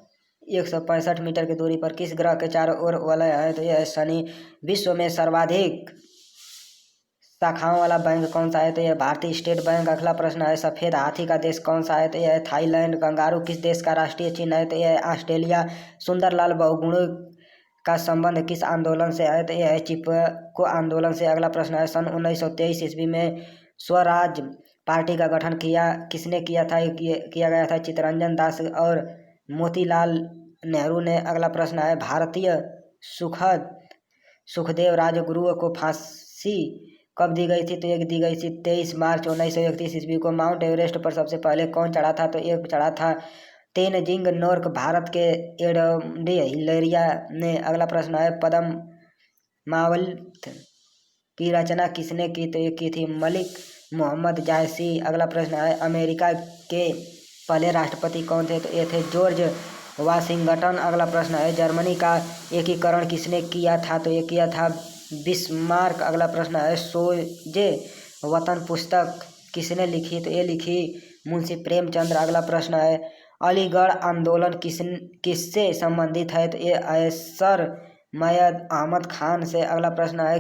165 मीटर की दूरी पर। किस ग्रह के चारों ओर वलय है, तो यह है शनि। विश्व में सर्वाधिक शाखाओं वाला बैंक कौन सा है, तो यह भारतीय स्टेट बैंक। अगला प्रश्न है, सफेद हाथी का देश कौन सा है, तो यह है थाईलैंड। कंगारू किस देश का राष्ट्रीय चिन्ह है, तो यह है ऑस्ट्रेलिया। सुंदरलाल बहुगुण का संबंध किस आंदोलन से है, तो यह है चिपको आंदोलन से। अगला प्रश्न है, सन 1923 ईस्वी में स्वराज पार्टी का गठन किसने किया था, किया गया था चित्तरंजन दास और मोतीलाल नेहरू ने। अगला प्रश्न है, भारतीय सुखदेव राजगुरु को फांसी कब दी गई थी, तो एक दी गई थी 23 मार्च 1931 ईस्वी को। माउंट एवरेस्ट पर सबसे पहले कौन चढ़ा था, तो एक चढ़ा था तेनजिंग नोर्क भारत के एडमंड हिलेरिया ने। अगला प्रश्न है, पद्मावत की रचना किसने की, तो ये की थी मलिक मोहम्मद जायसी। अगला प्रश्न है, अमेरिका के पहले राष्ट्रपति कौन थे, तो ये थे जॉर्ज वाशिंगटन। अगला प्रश्न है, जर्मनी का एकीकरण किसने किया था, तो ये किया था बिस्मार्क। अगला प्रश्न है, सोजे वतन पुस्तक किसने लिखी, तो ये लिखी मुंशी प्रेमचंद्र। अगला प्रश्न है, अलीगढ़ आंदोलन किससे संबंधित है, तो ये है सर मय्यद अहमद खान से। अगला प्रश्न है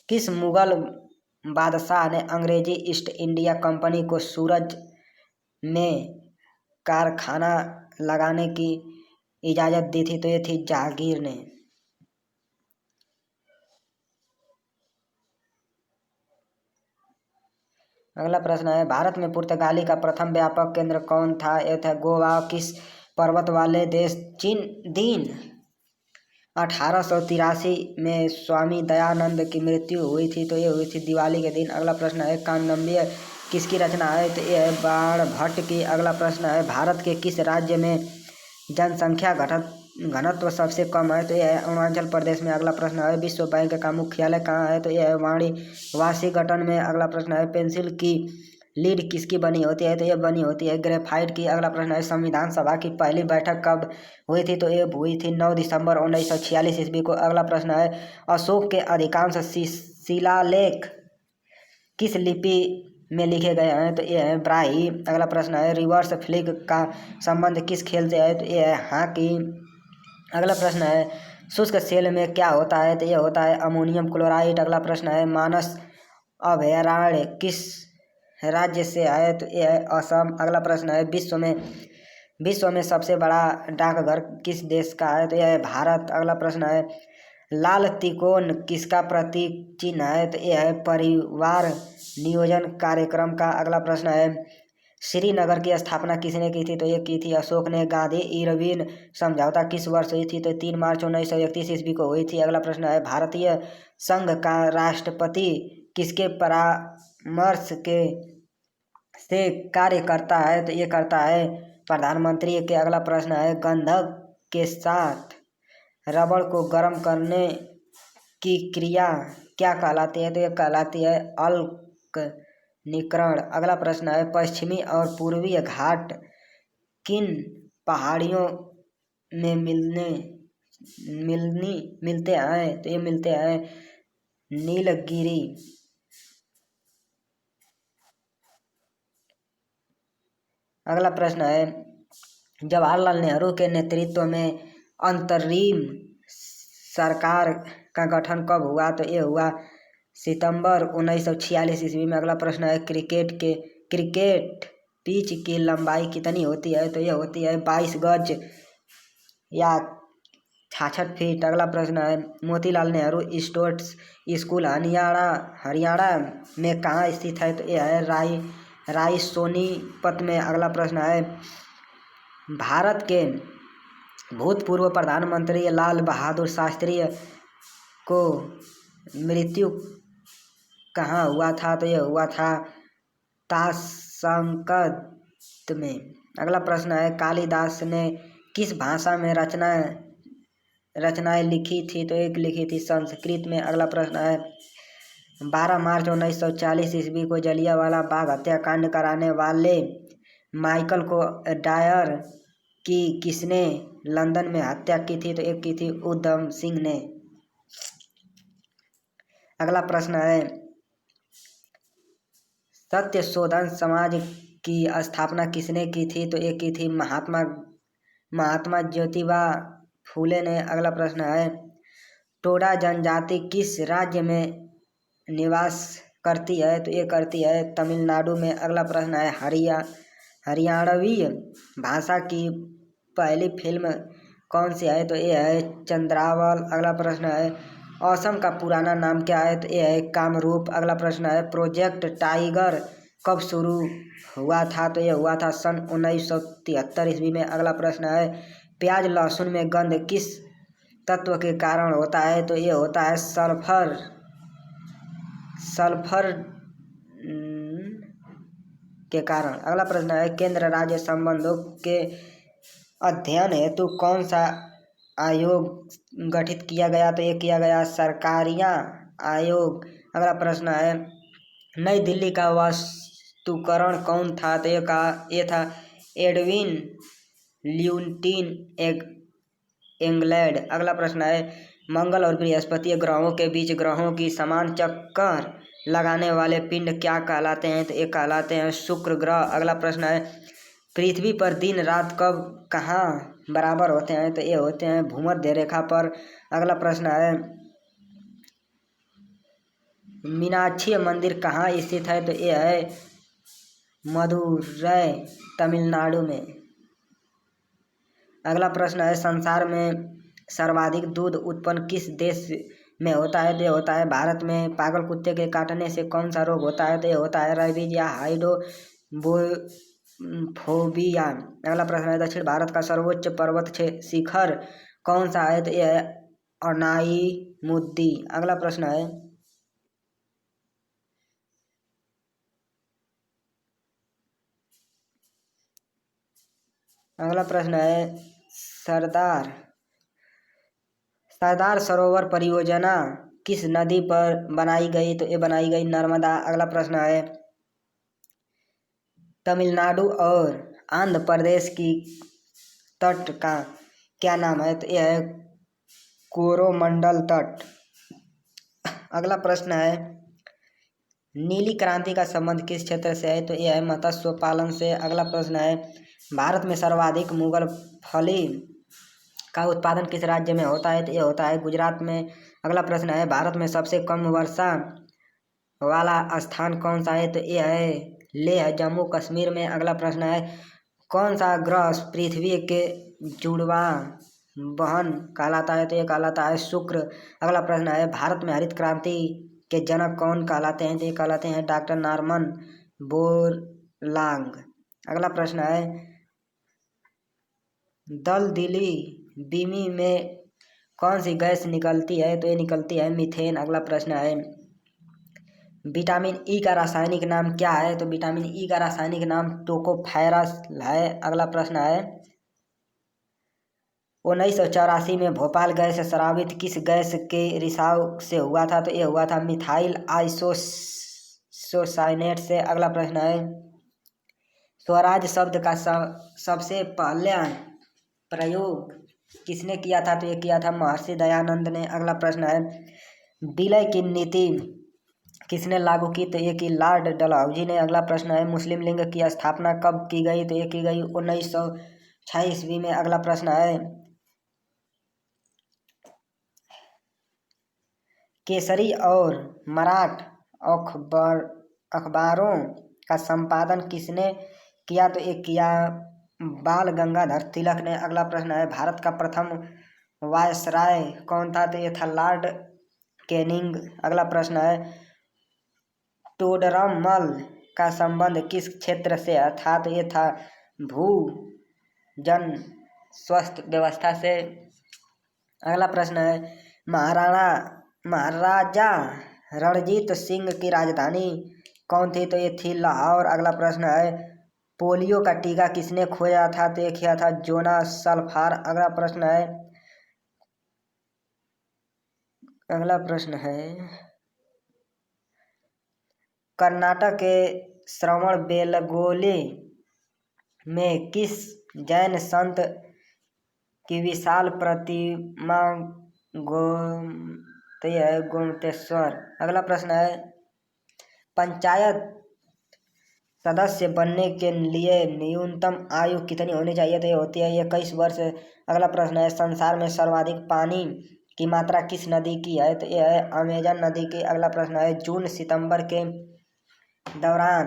किस मुगल बादशाह ने अंग्रेजी ईस्ट इंडिया कंपनी को सूरज में कारखाना लगाने की इजाज़त दी थी? तो ये थी जहांगीर ने। अगला प्रश्न है भारत में पुर्तगाली का प्रथम व्यापक केंद्र कौन था? यह था गोवा। किस पर्वत वाले देश दिन 1883 में स्वामी दयानंद की मृत्यु हुई थी? तो ये हुई थी दिवाली के दिन। अगला प्रश्न है कादम्बिनी किसकी रचना है? तो ये है बाणभट्ट की। अगला प्रश्न है भारत के किस राज्य में जनसंख्या घनत्व सबसे कम है? तो यह है अरुणाचल प्रदेश में। अगला प्रश्न है विश्व बैंक का मुख्यालय कहाँ है? तो यह है वाशिंगटन में। अगला प्रश्न है पेंसिल की लीड किसकी बनी होती है? तो यह बनी होती है ग्रेफाइट की। अगला प्रश्न है संविधान सभा की पहली बैठक कब हुई थी? तो ये हुई थी 9 दिसंबर 1946 ईस्वी को। अगला प्रश्न है अशोक के अधिकांश शिलालेख किस लिपि में लिखे गए हैं? तो ये है ब्राही। अगला प्रश्न है रिवर्स फ्लिक का संबंध किस खेल से है? तो ये है हॉकी। अगला प्रश्न है शुष्क सेल में क्या होता है? तो ये होता है अमोनियम क्लोराइड। अगला प्रश्न है मानस अभयारण्य किस राज्य से है? तो ये है असम। अगला प्रश्न है विश्व में सबसे बड़ा डाकघर किस देश का है? तो यह है भारत। अगला प्रश्न है लाल तिकोन किसका प्रतीक चिन्ह है? तो यह है परिवार नियोजन कार्यक्रम का। अगला प्रश्न है श्रीनगर की स्थापना किसने की थी? तो ये की थी अशोक ने। गांधी इरविन समझौता किस वर्ष हुई थी? तो 3 मार्च 1931 ईस्वी को हुई थी। अगला प्रश्न है भारतीय संघ का राष्ट्रपति किसके परामर्श से कार्य करता है? तो ये करता है प्रधानमंत्री के। अगला प्रश्न है गंधक के साथ रबड़ को गर्म करने की क्रिया क्या कहलाती है? तो ये कहलाती है अल्कनीकरण। अगला प्रश्न है पश्चिमी और पूर्वी घाट किन पहाड़ियों में मिलते हैं? तो ये मिलते हैं नीलगिरी। अगला प्रश्न है जवाहरलाल नेहरू के नेतृत्व में अंतरिम सरकार का गठन कब हुआ? तो ये हुआ सितंबर 1946 ईस्वी में। अगला प्रश्न है क्रिकेट पिच की लंबाई कितनी होती है? तो ये होती है 22 गज या 66 फीट। अगला प्रश्न है मोतीलाल नेहरू स्पोर्ट्स स्कूल हरियाणा में कहाँ स्थित है? तो यह है राय सोनीपत में। अगला प्रश्न है भारत के भूतपूर्व प्रधानमंत्री लाल बहादुर शास्त्री को मृत्यु कहाँ हुआ था? तो यह हुआ था ताशकंद में। अगला प्रश्न है कालिदास ने किस भाषा में रचनाएं लिखी थी? तो एक लिखी थी संस्कृत में। अगला प्रश्न है 12 मार्च 1940 ईस्वी को जलियांवाला बाग हत्याकांड कराने वाले माइकल को डायर की किसने लंदन में हत्या की थी? तो एक की थी उधम सिंह ने। अगला प्रश्न है सत्य शोधन समाज की स्थापना किसने की थी? तो एक की थी महात्मा ज्योतिबा फूले ने। अगला प्रश्न है टोडा जनजाति किस राज्य में निवास करती है? तो ये करती है तमिलनाडु में। अगला प्रश्न है हरियाणवी भाषा की पहली फिल्म कौन सी है? तो ये है चंद्रावल। अगला प्रश्न है असम का पुराना नाम क्या है? तो ये है कामरूप। अगला प्रश्न है प्रोजेक्ट टाइगर कब शुरू हुआ था? तो ये हुआ था सन 1973 ईस्वी में। अगला प्रश्न है प्याज लहसुन में गंध किस तत्व के कारण होता है? तो ये होता है सल्फर के कारण। अगला प्रश्न है केंद्र राज्य संबंधों के अध्ययन हेतु कौन सा आयोग गठित किया गया? तो ये किया गया सरकारिया आयोग। अगला प्रश्न है नई दिल्ली का वास्तुकरण कौन था? तो ये था एडविन ल्यूटिन इंग्लैंड। अगला प्रश्न है मंगल और बृहस्पति ग्रहों के बीच ग्रहों की समान चक्कर लगाने वाले पिंड क्या कहलाते हैं? तो ये कहलाते हैं शुक्र ग्रह। अगला प्रश्न है पृथ्वी पर दिन रात कब कहाँ बराबर होते हैं तो ये होते हैं भूमध्य रेखा पर। अगला प्रश्न है मीनाक्षी मंदिर कहाँ स्थित है? तो ये है मदुरै तमिलनाडु में। अगला प्रश्न है संसार में सर्वाधिक दूध उत्पन्न किस देश में होता है? तो ये होता है भारत में। पागल कुत्ते के काटने से कौन सा रोग होता है? तो ये होता है रेबीज या हाइड्रोफोबिया। अगला प्रश्न है दक्षिण भारत का सर्वोच्च पर्वत शिखर कौन सा है? तो ये है अनाईमुद्दी। अगला प्रश्न है सरदार सरोवर परियोजना किस नदी पर बनाई गई? तो ये बनाई गई नर्मदा। अगला प्रश्न है तमिलनाडु और आंध्र प्रदेश की तट का क्या नाम है? तो यह है कोरोमंडल तट। अगला प्रश्न है नीली क्रांति का संबंध किस क्षेत्र से है? तो यह है मत्स्य पालन से। अगला प्रश्न है भारत में सर्वाधिक मूंगफली का उत्पादन किस राज्य में होता है? तो यह होता है गुजरात में। अगला प्रश्न है भारत में सबसे कम वर्षा वाला स्थान कौन सा है? तो यह है लेह जम्मू कश्मीर में। अगला प्रश्न है कौन सा ग्रह पृथ्वी के जुड़वा बहन कहलाता है? तो ये कहलाता है शुक्र। अगला प्रश्न है भारत में हरित क्रांति के जनक कौन कहलाते हैं? तो ये कहलाते हैं डॉक्टर नॉर्मन बोरलांग। अगला प्रश्न है दल दिली बीमी में कौन सी गैस निकलती है? तो ये निकलती है मीथेन। अगला प्रश्न है विटामिन ई का रासायनिक नाम क्या है? तो विटामिन ई का रासायनिक नाम टोकोफेरस है। अगला प्रश्न है 1984 में भोपाल गैस स्रावित किस गैस के रिसाव से हुआ था? तो ये हुआ था मिथाइल आइसोसाइनेट से। अगला प्रश्न है स्वराज शब्द का सबसे पहला प्रयोग किसने किया था? तो ये किया था महर्षि दयानंद ने। अगला प्रश्न है विलय की नीति किसने लागू की? तो ये की लॉर्ड डलहौजी ने। अगला प्रश्न है मुस्लिम लीग की स्थापना कब की गई? तो ये की गई 1926 ईस्वी में। अगला प्रश्न है केसरी और मराठ अखबारों का संपादन किसने किया? तो ये किया बाल गंगाधर तिलक ने। अगला प्रश्न है भारत का प्रथम वायसराय कौन था? तो ये था लॉर्ड कैनिंग। अगला प्रश्न है टोडरमल का संबंध किस क्षेत्र से था? तो ये था भू जन स्वास्थ्य व्यवस्था से। अगला प्रश्न है महाराजा रणजीत सिंह की राजधानी कौन थी? तो ये थी लाहौर। अगला प्रश्न है पोलियो का टीका किसने खोजा था? तो ये किया था जोनास सल्फार। अगला प्रश्न है कर्नाटक के श्रवणबेलगोले में किस जैन संत की विशाल प्रतिमा गोमतेश्वर। अगला प्रश्न है पंचायत सदस्य बनने के लिए न्यूनतम आयु कितनी होनी चाहिए? तो ये होती है 21 वर्ष। अगला प्रश्न है संसार में सर्वाधिक पानी की मात्रा किस नदी की है? तो यह है अमेजन नदी की। अगला प्रश्न है जून सितंबर के दौरान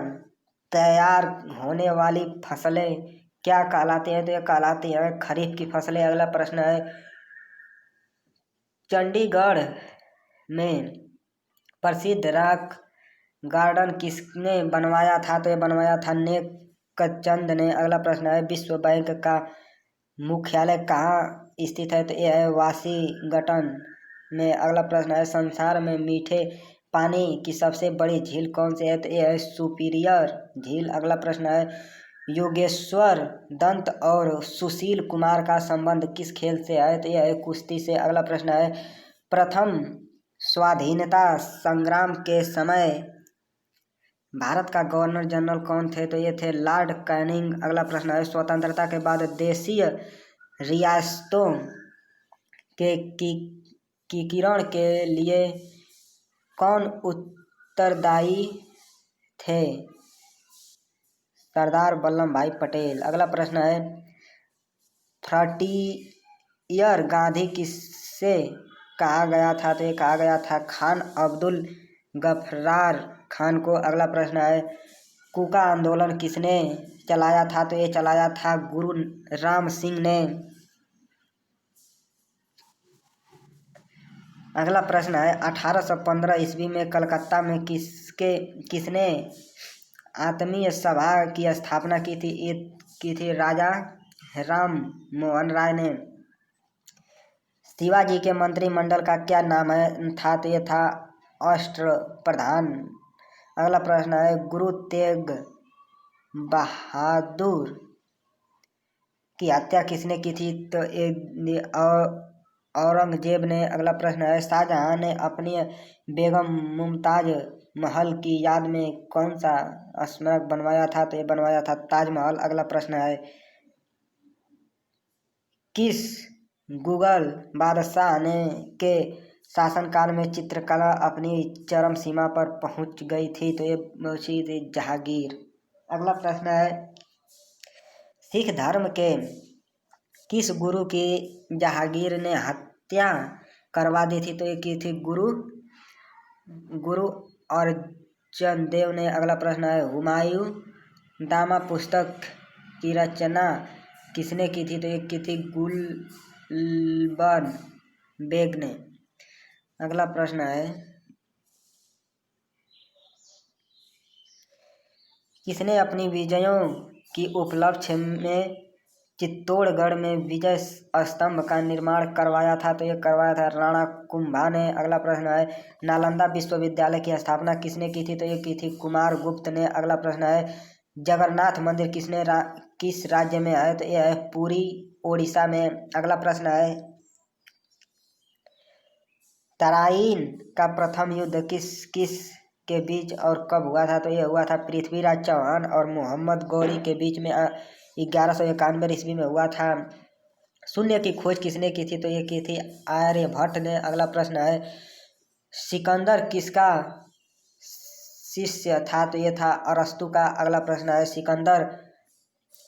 तैयार होने वाली फसलें क्या कहलाती हैं? तो ये कहलाती है खरीफ की फसलें। अगला प्रश्न है चंडीगढ़ में प्रसिद्ध रॉक गार्डन किसने बनवाया था? तो ये बनवाया था नेक चंद ने। अगला प्रश्न है विश्व बैंक का मुख्यालय कहाँ स्थित है? तो यह है वाशिंगटन में। अगला प्रश्न है संसार में मीठे पानी की सबसे बड़ी झील कौन सी है? तो यह है सुपीरियर झील। अगला प्रश्न है योगेश्वर दत्त और सुशील कुमार का संबंध किस खेल से है? तो यह है कुश्ती से। अगला प्रश्न है प्रथम स्वाधीनता संग्राम के समय भारत का गवर्नर जनरल कौन थे? तो ये थे लॉर्ड कैनिंग। अगला प्रश्न है स्वतंत्रता के बाद देशीय रियासतों के एकीकरण के लिए कौन उत्तरदायी थे? सरदार वल्लभ भाई पटेल। अगला प्रश्न है फ्रंटियर गांधी किससे कहा गया था? तो ये कहा गया था खान अब्दुल गफ्फार खान को। अगला प्रश्न है कूका आंदोलन किसने चलाया था? तो ये चलाया था गुरु राम सिंह ने। अगला प्रश्न है 1815 ईस्वी में कलकत्ता में किसने आत्मीय सभा की स्थापना की थी? ये की थी राजा राम मोहन राय ने। शिवाजी के मंत्रिमंडल का क्या नाम था? तो ये था अष्ट प्रधान। अगला प्रश्न है गुरु तेग बहादुर की हत्या किसने की थी? तो औरंगजेब ने। अगला प्रश्न है शाहजहां ने अपनी बेगम मुमताज महल की याद में कौन सा स्मारक बनवाया था? तो ये बनवाया था ताजमहल। अगला प्रश्न है किस मुगल बादशाह ने के शासनकाल में चित्रकला अपनी चरम सीमा पर पहुंच गई थी? तो ये पहुंची थी जहांगीर। अगला प्रश्न है सिख धर्म के किस गुरु की जहांगीर ने हत्या करवा दी थी? तो ये की थी गुरु अर्जन देव ने। अगला प्रश्न है हुमायूं दामा पुस्तक की रचना किसने की थी? तो ये की थी गुलबन बेग ने। अगला प्रश्न है किसने अपनी विजयों की उपलक्ष्य में चित्तौड़गढ़ में विजय स्तंभ का निर्माण करवाया था? तो ये करवाया था राणा कुंभा ने। अगला प्रश्न है नालंदा विश्वविद्यालय की स्थापना किसने की थी? तो ये की थी कुमार गुप्त ने। अगला प्रश्न है जगन्नाथ मंदिर किस राज्य में है? तो यह है पुरी ओडिशा में। अगला प्रश्न है तराइन का प्रथम युद्ध किस किस के बीच और कब हुआ था? तो यह हुआ था पृथ्वीराज चौहान और मोहम्मद गौरी के बीच में 1191 ईस्वी में हुआ था। शून्य की खोज किसने की थी? तो ये की थी आर्यभट्ट ने। अगला प्रश्न है सिकंदर किसका शिष्य था? तो ये था अरस्तु का। अगला प्रश्न है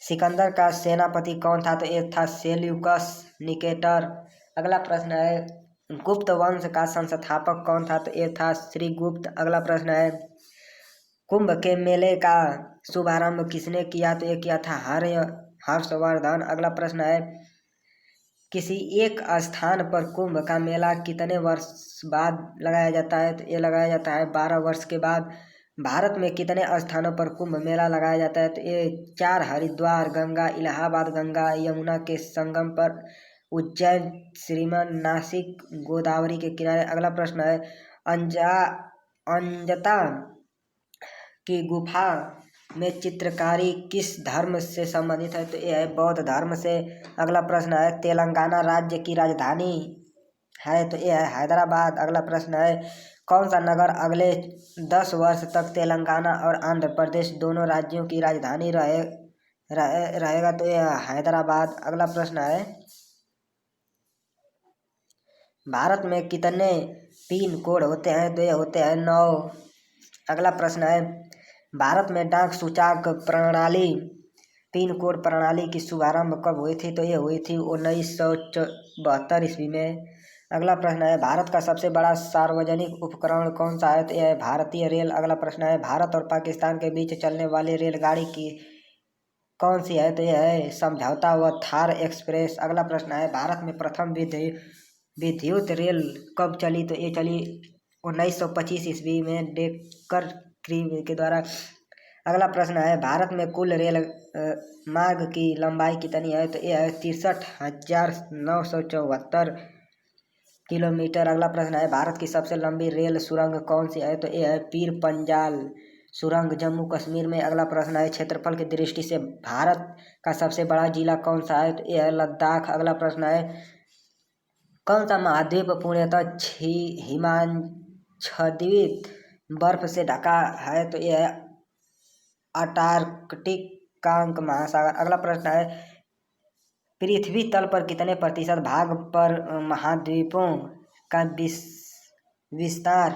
सिकंदर का सेनापति कौन था? तो ये था सेल्यूकस निकेटर। अगला प्रश्न है गुप्त वंश का संस्थापक कौन था? तो ये था श्रीगुप्त। अगला प्रश्न है कुंभ के मेले का शुभारंभ किसने किया? तो ये किया था हर्षवर्धन। अगला प्रश्न है किसी एक स्थान पर कुंभ का मेला कितने वर्ष बाद लगाया जाता है? तो ये लगाया जाता है 12 वर्ष के बाद। भारत में कितने स्थानों पर कुंभ मेला लगाया जाता है? तो ये 4 हरिद्वार गंगा इलाहाबाद गंगा यमुना के संगम पर उज्जैन श्रीमान नासिक गोदावरी के किनारे। अगला प्रश्न है अंजता की गुफा में चित्रकारी किस धर्म से संबंधित है? तो यह है बौद्ध धर्म से। अगला प्रश्न है तेलंगाना राज्य की राजधानी है? तो यह है हैदराबाद। अगला प्रश्न है कौन सा नगर अगले 10 वर्ष तक तेलंगाना और आंध्र प्रदेश दोनों राज्यों की राजधानी रहेगा? तो यह हैदराबाद। अगला प्रश्न है भारत में कितने पिन कोड होते हैं? तो ये होते हैं 9। अगला प्रश्न है भारत में डाक सूचक प्रणाली पिन कोड प्रणाली की शुभारंभ कब हुई थी? तो ये हुई थी 1972 ईस्वी में। अगला प्रश्न है भारत का सबसे बड़ा सार्वजनिक उपकरण कौन सा है? तो यह है भारतीय रेल। अगला प्रश्न है भारत और पाकिस्तान के बीच चलने वाली रेलगाड़ी की कौन सी है? तो यह है समझौता व थार एक्सप्रेस। अगला प्रश्न है भारत में प्रथम विद्युत रेल कब चली? तो ये चली 1925 ईस्वी में डेक्कर के द्वारा। अगला प्रश्न है भारत में कुल रेल मार्ग की लंबाई कितनी है? तो यह है 63,974 किलोमीटर। अगला प्रश्न है भारत की सबसे लंबी रेल सुरंग कौन सी है? तो यह है पीर पंजाल सुरंग जम्मू कश्मीर में। अगला प्रश्न है क्षेत्रफल की दृष्टि से भारत का सबसे बड़ा जिला कौन सा है? तो यह है लद्दाख। अगला प्रश्न है कौन सा महाद्वीप पूर्णतः हिमाच्छादित बर्फ से ढका है? तो यह है अंटार्कटिक महासागर। अगला प्रश्न है पृथ्वी तल पर कितने प्रतिशत भाग पर महाद्वीपों का विस्तार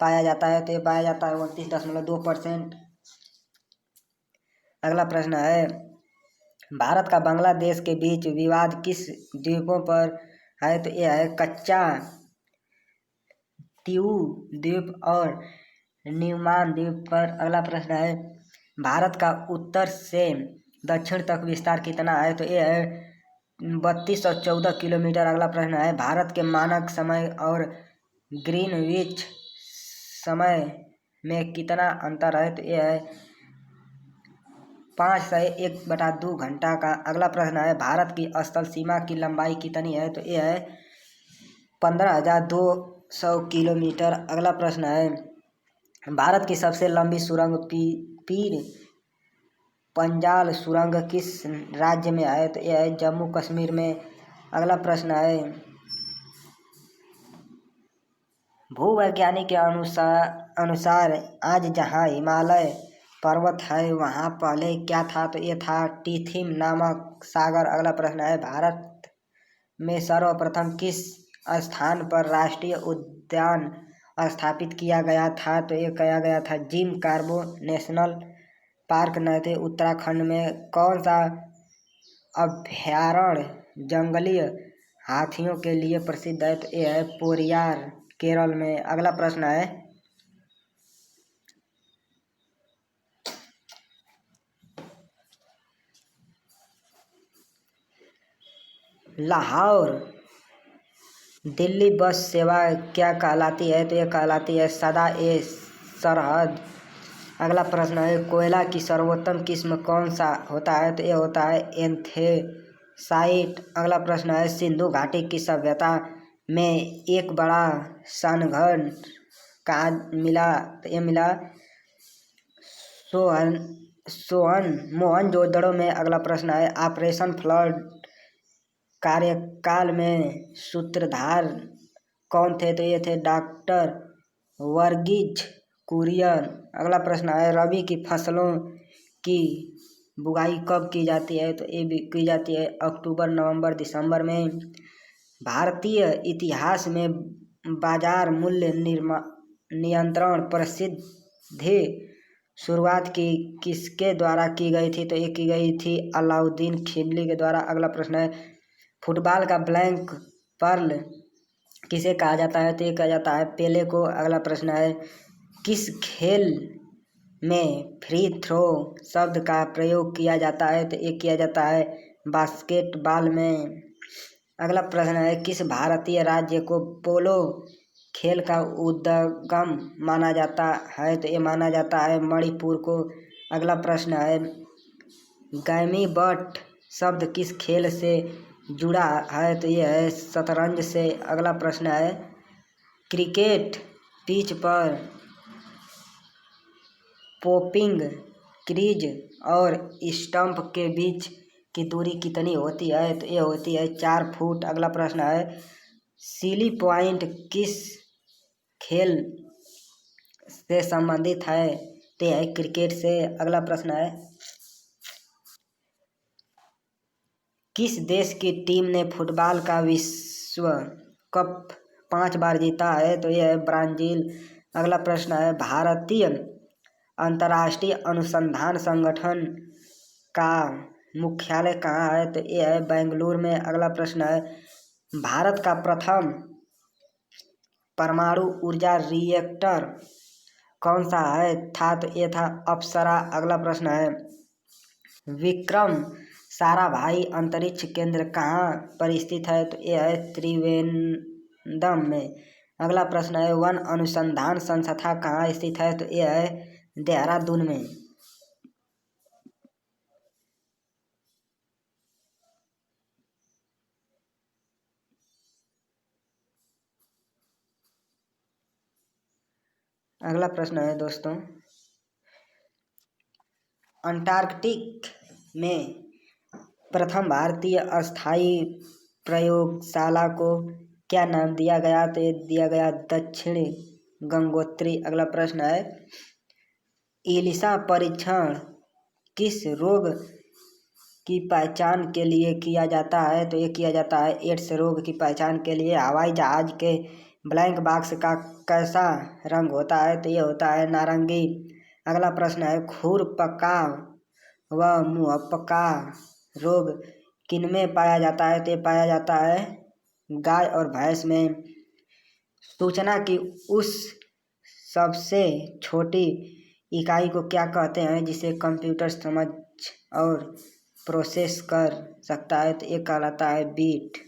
पाया जाता है? तो ये पाया जाता है 29.2%। अगला प्रश्न है भारत का बांग्लादेश के बीच विवाद किस द्वीपों पर है? तो यह है कच्चा तीऊ द्वीप और न्यूमान द्वीप पर। अगला प्रश्न है भारत का उत्तर से दक्षिण तक विस्तार कितना है? तो यह है 3214 किलोमीटर। अगला प्रश्न है भारत के मानक समय और ग्रीनविच समय में कितना अंतर है? तो यह है 5 से 1/2 घंटा का। अगला प्रश्न है भारत की स्थल सीमा की लंबाई कितनी है? तो यह है 15,200 किलोमीटर। अगला प्रश्न है भारत की सबसे लंबी सुरंग पीर पंजाल सुरंग किस राज्य में है? तो यह है जम्मू कश्मीर में। अगला प्रश्न है भूवैज्ञानिक के अनुसार आज जहाँ हिमालय पर्वत है वहाँ पहले क्या था? तो ये था टिथिम नामक सागर। अगला प्रश्न है भारत में सर्वप्रथम किस स्थान पर राष्ट्रीय उद्यान स्थापित किया गया था? तो ये किया गया था जिम कार्बो नेशनल पार्क नए उत्तराखंड में। कौन सा अभयारण्य जंगली हाथियों के लिए प्रसिद्ध है? तो यह है पेरियार केरल में। अगला प्रश्न है लाहौर दिल्ली बस सेवा क्या कहलाती है? तो यह कहलाती है सदा ए सरहद। अगला प्रश्न है कोयला की सर्वोत्तम किस्म कौन सा होता है? तो यह होता है एंथेसाइट। अगला प्रश्न है सिंधु घाटी की सभ्यता में एक बड़ा सनघन कहाँ मिला? तो यह मिला मोहनजोदड़ो में। अगला प्रश्न है ऑपरेशन फ्लड कार्यकाल में सूत्रधार कौन थे? तो ये थे डॉक्टर वर्गीज कुरियन। अगला प्रश्न है रबी की फसलों की बुआई कब की जाती है? तो ये भी की जाती है अक्टूबर नवंबर दिसंबर में। भारतीय इतिहास में बाजार मूल्य नियंत्रण प्रसिद्धि शुरुआत की किसके द्वारा की गई थी? तो ये की गई थी अलाउद्दीन खिलजी के द्वारा। अगला प्रश्न है फुटबॉल का ब्लैंक पर्ल किसे कहा जाता है? तो ये कहा जाता है पेले को। अगला प्रश्न है किस खेल में फ्री थ्रो शब्द का प्रयोग किया जाता है? तो ये किया जाता है बास्केटबॉल में। अगला प्रश्न है किस भारतीय राज्य को पोलो खेल का उद्गम माना जाता है? तो ये माना जाता है मणिपुर को। अगला प्रश्न है गैमीबट शब्द किस खेल से जुड़ा है? तो यह है शतरंज से। अगला प्रश्न है क्रिकेट पिच पर पोपिंग क्रीज और स्टंप के बीच की दूरी कितनी होती है? तो यह होती है 4 फुट। अगला प्रश्न है सिली पॉइंट किस खेल से संबंधित है? तो यह है क्रिकेट से। अगला प्रश्न है किस देश की टीम ने फुटबॉल का विश्व कप 5 बार जीता है? तो यह है ब्राजील। अगला प्रश्न है भारतीय अंतर्राष्ट्रीय अनुसंधान संगठन का मुख्यालय कहाँ है? तो यह है बेंगलुरु में। अगला प्रश्न है भारत का प्रथम परमाणु ऊर्जा रिएक्टर कौन सा है था? तो ये था अप्सरा। अगला प्रश्न है विक्रम साराभाई अंतरिक्ष केंद्र कहाँ पर स्थित है? तो यह है त्रिवेंद्रम में। अगला प्रश्न है वन अनुसंधान संस्था कहाँ स्थित है? तो यह है देहरादून में। अगला प्रश्न है दोस्तों अंटार्कटिक में प्रथम भारतीय अस्थायी प्रयोगशाला को क्या नाम दिया गया? तो ये दिया गया दक्षिण गंगोत्री। अगला प्रश्न है एलिसा परीक्षण किस रोग की पहचान के लिए किया जाता है? तो ये किया जाता है एड्स रोग की पहचान के लिए। हवाई जहाज के ब्लैंक बॉक्स का कैसा रंग होता है? तो ये होता है नारंगी। अगला प्रश्न है खुरपका व मुहपका रोग किनमें पाया जाता है? तो ये पाया जाता है गाय और भैंस में। सूचना की उस सबसे छोटी इकाई को क्या कहते हैं जिसे कंप्यूटर समझ और प्रोसेस कर सकता है? तो ये कहलाता है बीट।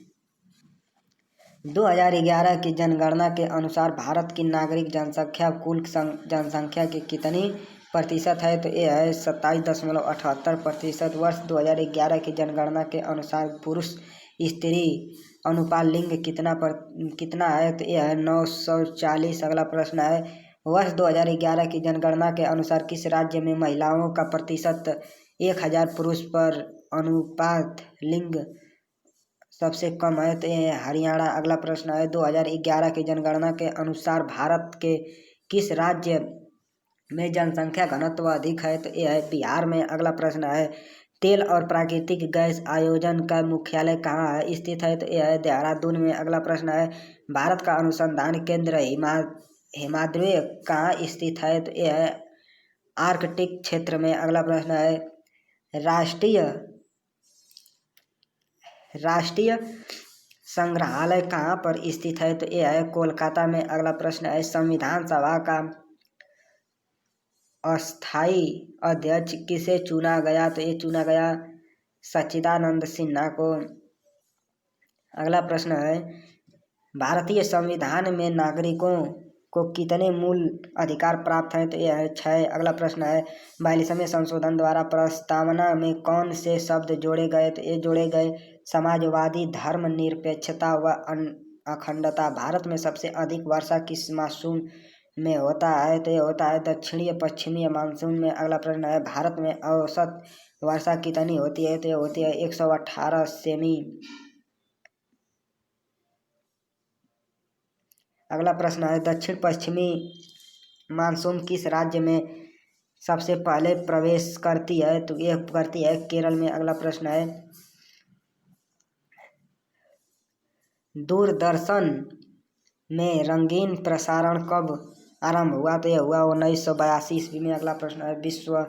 2011 की जनगणना के अनुसार भारत की नागरिक जनसंख्या कुल जनसंख्या की कितनी प्रतिशत है? तो ये है 27.78%। वर्ष 2011 की जनगणना के अनुसार पुरुष स्त्री अनुपात लिंग कितना है? तो यह है 940। अगला प्रश्न है, वर्ष 2011 की जनगणना के अनुसार किस राज्य में महिलाओं का प्रतिशत 1000 पुरुष पर अनुपात लिंग सबसे कम है? तो ये है हरियाणा। अगला प्रश्न है, 2011 की जनगणना के अनुसार भारत के किस राज्य में जनसंख्या घनत्व अधिक है? तो ये है बिहार में। अगला प्रश्न है, तेल और प्राकृतिक गैस आयोजन का मुख्यालय कहाँ है स्थित है? तो यह है देहरादून में। अगला प्रश्न है, भारत का अनुसंधान केंद्र हिमाद्री कहाँ स्थित है? तो यह है आर्कटिक क्षेत्र में। अगला प्रश्न है, राष्ट्रीय संग्रहालय कहाँ पर स्थित है? तो यह है कोलकाता में। अगला प्रश्न है, संविधान सभा का अस्थाई अध्यक्ष किसे चुना गया? तो ये चुना गया सच्चिदानंद सिन्हा को। अगला प्रश्न है, भारतीय संविधान में नागरिकों को कितने मूल अधिकार प्राप्त हैं? तो यह है 6। अगला प्रश्न है, 42वें संशोधन द्वारा प्रस्तावना में कौन से शब्द जोड़े गए? तो ये जोड़े गए समाजवादी, धर्मनिरपेक्षता व अखंडता। भारत में सबसे अधिक वर्षा किस मानसून में होता है? तो ये होता है दक्षिणीय पश्चिमी मानसून में। अगला प्रश्न है, भारत में औसत वर्षा कितनी होती है? तो ये होती है 118 सेमी। अगला प्रश्न है, दक्षिण पश्चिमी मानसून किस राज्य में सबसे पहले प्रवेश करती है? तो यह करती है केरल में। अगला प्रश्न है, दूरदर्शन में रंगीन प्रसारण कब आरंभ हुआ? तो यह हुआ 1982 ईस्वी में। अगला प्रश्न है, विश्व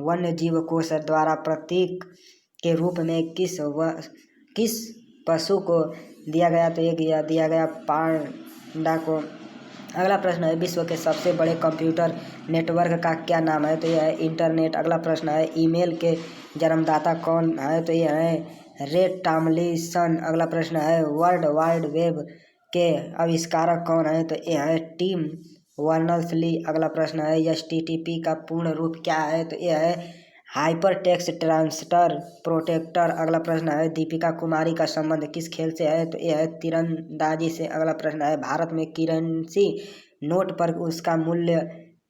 वन्य जीव कोष द्वारा प्रतीक के रूप में किस पशु को दिया गया? तो ये दिया गया पांडा को। अगला प्रश्न है, विश्व के सबसे बड़े कंप्यूटर नेटवर्क का क्या नाम है? तो यह है इंटरनेट। अगला प्रश्न है, ईमेल के जन्मदाता कौन है? तो यह है रे टॉमलिंसन। अगला प्रश्न है, वर्ल्ड वाइड वेब के आविष्कारक कौन है? तो यह है टिम बर्नर्स-ली। अगला प्रश्न है, HTTP का पूर्ण रूप क्या है? तो यह है हाइपर टेक्स्ट ट्रांसफर प्रोटेक्टर। अगला प्रश्न है, दीपिका कुमारी का संबंध किस खेल से है? तो यह है तीरंदाजी से। अगला प्रश्न है, भारत में करेंसी नोट पर उसका मूल्य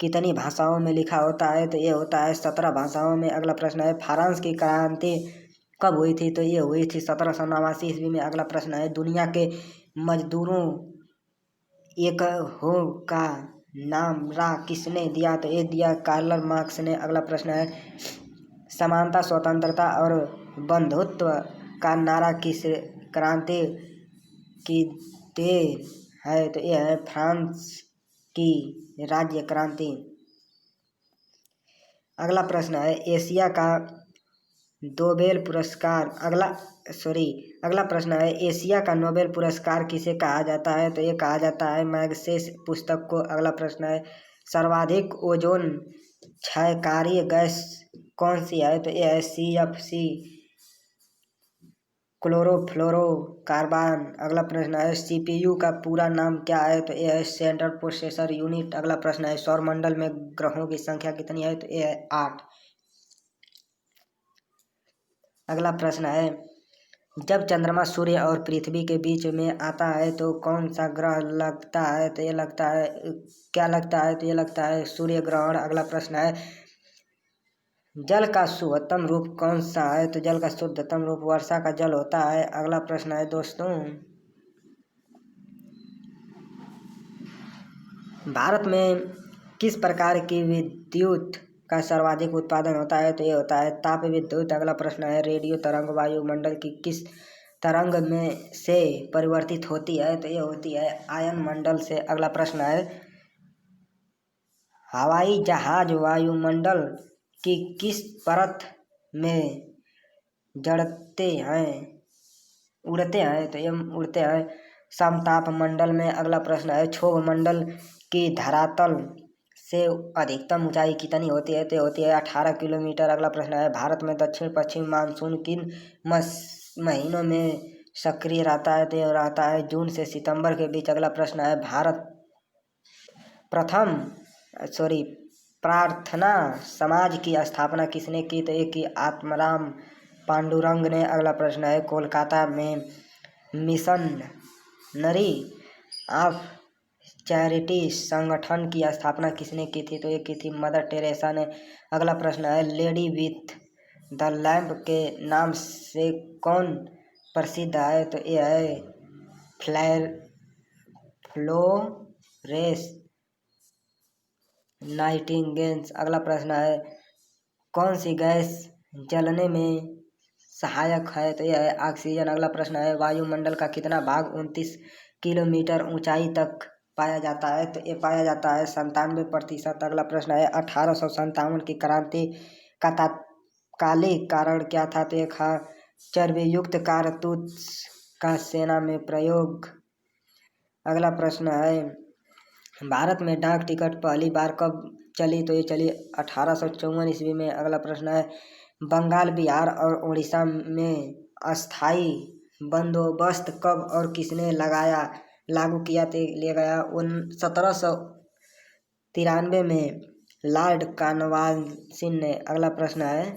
कितनी भाषाओं में लिखा होता है? तो ये होता है 17 भाषाओं में। अगला प्रश्न है, फ्रांस की क्रांति कब हुई थी? तो ये हुई थी 1789 ईस्वी में। अगला प्रश्न है, दुनिया के मजदूरों एक हो का नाम रा किसने दिया? तो ये दिया कार्ल मार्क्स ने। अगला प्रश्न है, समानता, स्वतंत्रता और बंधुत्व का नारा किस क्रांति की देन है? तो यह है फ्रांस की राज्य क्रांति। अगला प्रश्न है, एशिया का नोबेल पुरस्कार अगला प्रश्न है, एशिया का नोबेल पुरस्कार किसे कहा जाता है? तो ये कहा जाता है मैग्सेसे पुस्तक को। अगला प्रश्न है, सर्वाधिक ओजोन क्षयकारी गैस कौन सी है? तो ये है CFC क्लोरोफ्लोरोकार्बन। अगला प्रश्न है, CPU का पूरा नाम क्या है? तो ये है सेंट्रल प्रोसेसर यूनिट। अगला प्रश्न है, सौरमंडल में ग्रहों की संख्या कितनी है? तो ये है 8। अगला प्रश्न है, जब चंद्रमा सूर्य और पृथ्वी के बीच में आता है तो कौन सा ग्रह लगता है? तो ये लगता है क्या लगता है? तो ये लगता है सूर्य ग्रहण। अगला प्रश्न है, जल का शुद्धतम रूप कौन सा है? तो जल का शुद्धतम रूप वर्षा का जल होता है। अगला प्रश्न है दोस्तों, भारत में किस प्रकार की विद्युत का सर्वाधिक उत्पादन होता है? तो ये होता है ताप विद्युत। अगला प्रश्न है, रेडियो तरंग वायुमंडल की किस तरंग में से परिवर्तित होती है? तो ये होती है आयन मंडल से। अगला प्रश्न है, हवाई जहाज वायुमंडल की किस परत में जड़ते हैं, उड़ते हैं, तो ये उड़ते हैं समताप मंडल में। अगला प्रश्न है क्षोभ मंडल की धरातल से अधिकतम ऊंचाई कितनी होती है? तो होती है 18 किलोमीटर। अगला प्रश्न है भारत में दक्षिण पश्चिम मानसून किन महीनों में सक्रिय रहता है? तो रहता है जून से सितंबर के बीच। अगला प्रश्न है भारत प्रार्थना समाज की स्थापना किसने की? तो एक की आत्माराम पांडुरंग ने। अगला प्रश्न है कोलकाता में मिशनरी ऑफ चैरिटी संगठन की स्थापना किसने की थी? तो ये की थी मदर टेरेसा ने। अगला प्रश्न है लेडी विथ द लैम्प के नाम से कौन प्रसिद्ध है? तो ये है फ्लोरेंस नाइटिंगेल। अगला प्रश्न है कौन सी गैस जलने में सहायक है? तो यह है ऑक्सीजन। अगला प्रश्न है वायुमंडल का कितना भाग 29 किलोमीटर ऊंचाई तक पाया जाता है? तो ये पाया जाता है 97%। अगला प्रश्न है 1857 की क्रांति का तात्कालिक कारण क्या था? तो एक चर्बीयुक्त कारतूस का सेना में प्रयोग। अगला प्रश्न है भारत में डाक टिकट पहली बार कब चली? तो ये चली 1854 ईस्वी में। अगला प्रश्न है बंगाल, बिहार और उड़ीसा में अस्थाई बंदोबस्त कब और किसने लागू किया? तो ले गया 1793 में लॉर्ड कॉर्नवालिस ने। अगला प्रश्न है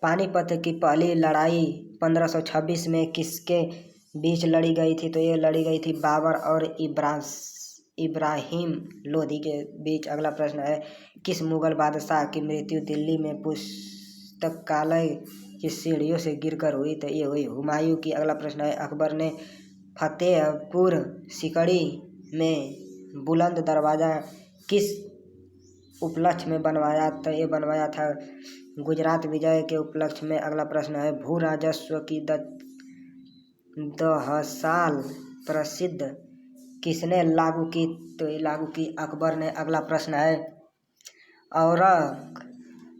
पानीपत की पहली लड़ाई 1526 में किसके बीच लड़ी गई थी? तो ये लड़ी गई थी बाबर और इब्राहिम लोधी के बीच। अगला प्रश्न है किस मुगल बादशाह की मृत्यु दिल्ली में पुस्तकालय की सीढ़ियों से गिरकर हुई? तो ये हुई हुमायूं की। अगला प्रश्न है अकबर ने फतेहपुर सीकरी में बुलंद दरवाजा किस उपलक्ष्य में बनवाया? तो ये बनवाया था गुजरात विजय के उपलक्ष्य में। अगला प्रश्न है भू राजस्व की दहसाल प्रसिद्ध किसने लागू की? तो ये लागू की अकबर ने। अगला प्रश्न है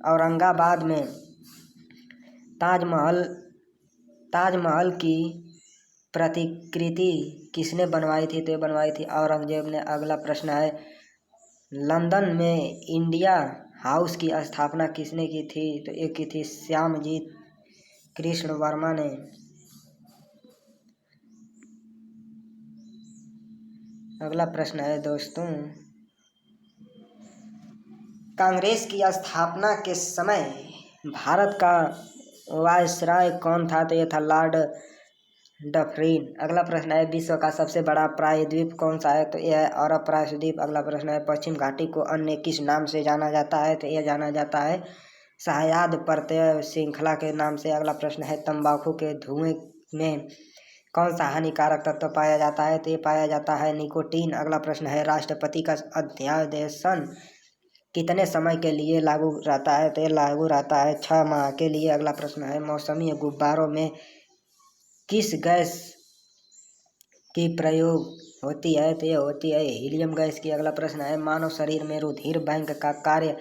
औरंगाबाद में ताजमहल की प्रतिकृति किसने बनवाई थी? तो ये बनवाई थी औरंगजेब ने। अगला प्रश्न है लंदन में इंडिया हाउस की स्थापना किसने की थी? तो एक की थी श्यामजीत कृष्ण वर्मा ने। अगला प्रश्न है दोस्तों कांग्रेस की स्थापना के समय भारत का वायसराय कौन था? तो ये था लॉर्ड डफरिन। अगला प्रश्न है विश्व का सबसे बड़ा प्रायद्वीप कौन सा है? तो यह है अरब प्रायद्वीप। अगला प्रश्न है पश्चिम घाटी को अन्य किस नाम से जाना जाता है? तो यह जाना जाता है सह्याद्री पर्वतीय श्रृंखला के नाम से। अगला प्रश्न है तंबाकू के धुएं में कौन सा हानिकारक तत्व पाया जाता है? तो ये पाया जाता है निकोटीन। अगला प्रश्न है राष्ट्रपति का अध्यादेश कितने समय के लिए लागू रहता है? तो ये लागू रहता है 6 माह के लिए। अगला प्रश्न है मौसमी गुब्बारों में किस गैस की प्रयोग होती है? तो ये होती है हीलियम गैस की। अगला प्रश्न है मानव शरीर में रुधिर बैंक का कार्य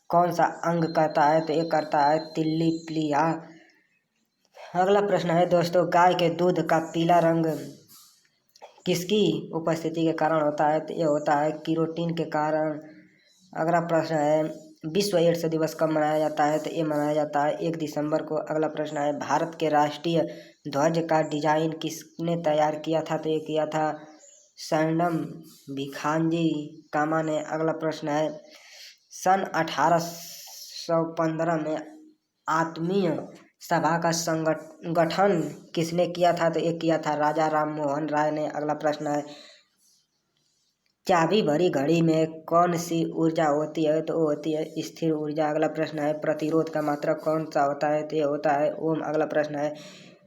कौन सा अंग करता है? तो ये करता है तिल्ली प्लीहा। अगला प्रश्न है दोस्तों गाय के दूध का पीला रंग किसकी उपस्थिति के कारण होता है? तो ये होता है केरोटीन के कारण। अगला प्रश्न है विश्व एड्स दिवस कब मनाया जाता है? तो ये मनाया जाता है 1 दिसंबर को। अगला प्रश्न है भारत के राष्ट्रीय ध्वज का डिजाइन किसने तैयार किया था? तो ये किया था सैंडम भिखाजी कामा ने। अगला प्रश्न है सन 1815 में आत्मीय सभा का संगठन किसने किया था? तो ये किया था राजा राम मोहन राय ने। अगला प्रश्न है चाबी भरी घड़ी में कौन सी ऊर्जा होती है? तो वो होती है स्थिर ऊर्जा। अगला प्रश्न है प्रतिरोध का मात्रक कौन सा होता है? तो ये होता है ओम। अगला प्रश्न है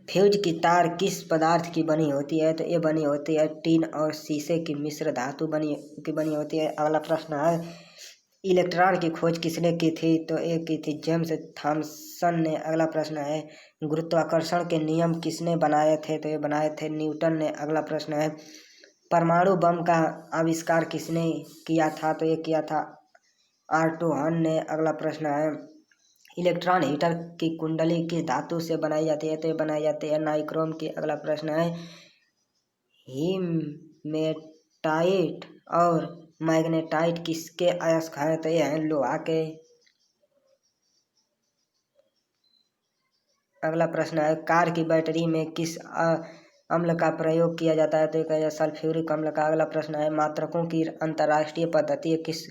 फ्यूज की तार किस पदार्थ की बनी होती है? तो ये बनी होती है टीन और शीशे की मिश्र धातु बनी होती है। अगला प्रश्न है इलेक्ट्रॉन की खोज किसने की थी? तो ये की थी जेम्स थॉमसन ने। अगला प्रश्न है गुरुत्वाकर्षण के नियम किसने बनाए थे? तो ये बनाए थे न्यूटन ने। अगला प्रश्न है परमाणु बम का आविष्कार किसने किया था? तो ये किया था आर्टो हन ने। अगला प्रश्न है इलेक्ट्रॉन हीटर की कुंडली किस धातु से बनाई जाती है? तो ये बनाई जाती है नाइक्रोम की। अगला प्रश्न है हीमेटाइट और मैग्नेटाइट किसके अयस्क हैं? तो ये हैं लोहा के। अगला प्रश्न है कार की बैटरी में किस अम्ल का प्रयोग किया जाता है? तो ये सल्फ्यूरिक अम्ल का। अगला प्रश्न है मात्रकों की अंतर्राष्ट्रीय पद्धति किस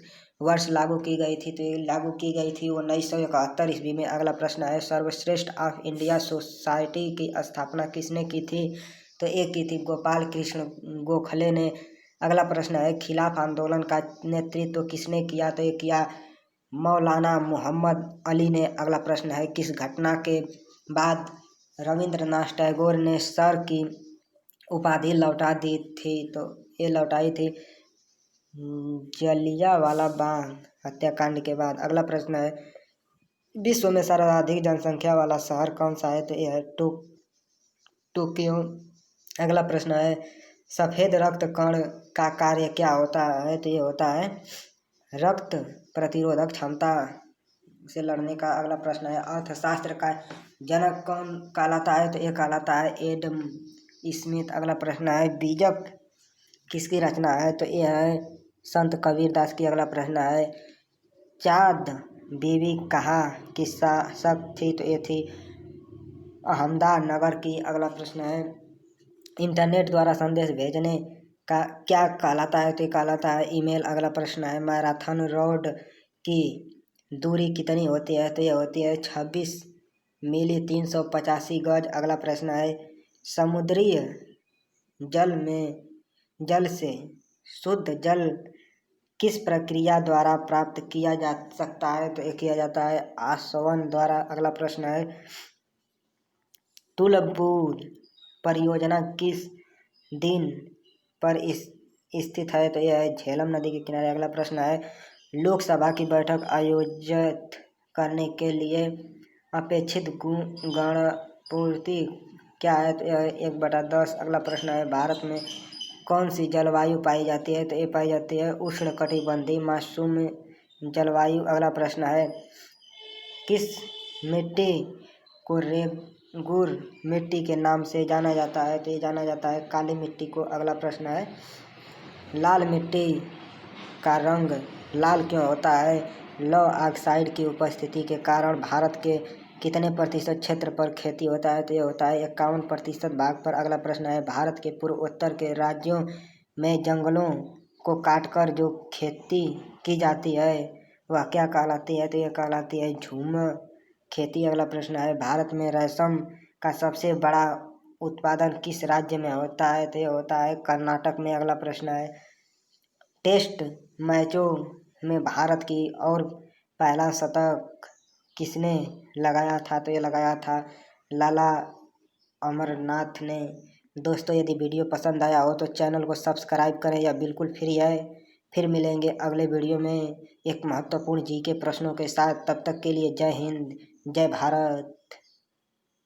वर्ष लागू की गई थी? तो ये लागू की गई थी 1971 ईस्वी में। अगला प्रश्न है सर्वश्रेष्ठ ऑफ इंडिया सोसाइटी की स्थापना किसने की थी? तो एक की थी गोपाल कृष्ण गोखले ने। अगला प्रश्न है खिलाफ आंदोलन का नेतृत्व किसने किया? तो ये किया मौलाना मोहम्मद अली ने। अगला प्रश्न है किस घटना के बाद रविंद्रनाथ टैगोर ने सर की उपाधि लौटा दी थी? तो ये लौटाई थी जलियांवाला बाग हत्याकांड के बाद। अगला प्रश्न है विश्व में सर्वाधिक जनसंख्या वाला शहर कौन सा है? तो यह है टोक्यो। अगला प्रश्न है सफेद रक्त कण का कार्य क्या होता है? तो ये होता है रक्त प्रतिरोधक क्षमता से लड़ने का। अगला प्रश्न है अर्थशास्त्र का जनक कौन कहलाता है? तो ये कहलाता है एडम स्मिथ। अगला प्रश्न है बीजक किसकी रचना है? तो ये है संत कबीरदास की। अगला प्रश्न है चाँद बीबी कहाँ की शासक थी? तो ये थी अहमदानगर की। अगला प्रश्न है इंटरनेट द्वारा संदेश भेजने का क्या कहलाता है? तो ये कहलाता है ईमेल। अगला प्रश्न है मैराथन रोड की दूरी कितनी होती है? तो ये होती है 26 मील 385 गज। अगला प्रश्न है समुद्री जल से शुद्ध जल किस प्रक्रिया द्वारा प्राप्त किया जा सकता है? तो ये किया जाता है आसवन द्वारा। अगला प्रश्न है तुलबुल परियोजना किस दिन पर स्थित है? तो यह है झेलम नदी के किनारे। अगला प्रश्न है लोकसभा की बैठक आयोजित करने के लिए अपेक्षित गणपूर्ति क्या है? तो यह 1/10। अगला प्रश्न है भारत में कौन सी जलवायु पाई जाती है? तो ये पाई जाती है उष्णकटिबंधीय मानसून जलवायु। अगला प्रश्न है किस मिट्टी को रेगुर मिट्टी के नाम से जाना जाता है? तो ये जाना जाता है काली मिट्टी को। अगला प्रश्न है लाल मिट्टी का रंग लाल क्यों होता है? लौह ऑक्साइड की उपस्थिति के कारण भारत के कितने प्रतिशत क्षेत्र पर खेती होता है? तो ये होता है 51% भाग पर। अगला प्रश्न है भारत के पूर्वोत्तर के राज्यों में जंगलों को काटकर जो खेती की जाती है वह क्या कहलाती है? तो यह कहलाती है झूम खेती। अगला प्रश्न है भारत में रेशम का सबसे बड़ा उत्पादन किस राज्य में होता है? तो यह होता है कर्नाटक में। अगला प्रश्न है टेस्ट मैचों में भारत की और पहला शतक किसने लगाया था? तो ये लगाया था लाला अमरनाथ ने। दोस्तों यदि वीडियो पसंद आया हो तो चैनल को सब्सक्राइब करें, यह बिल्कुल फ्री है। फिर मिलेंगे अगले वीडियो में एक महत्वपूर्ण जीके प्रश्नों के साथ। तब तक के लिए जय हिंद, जय भारत।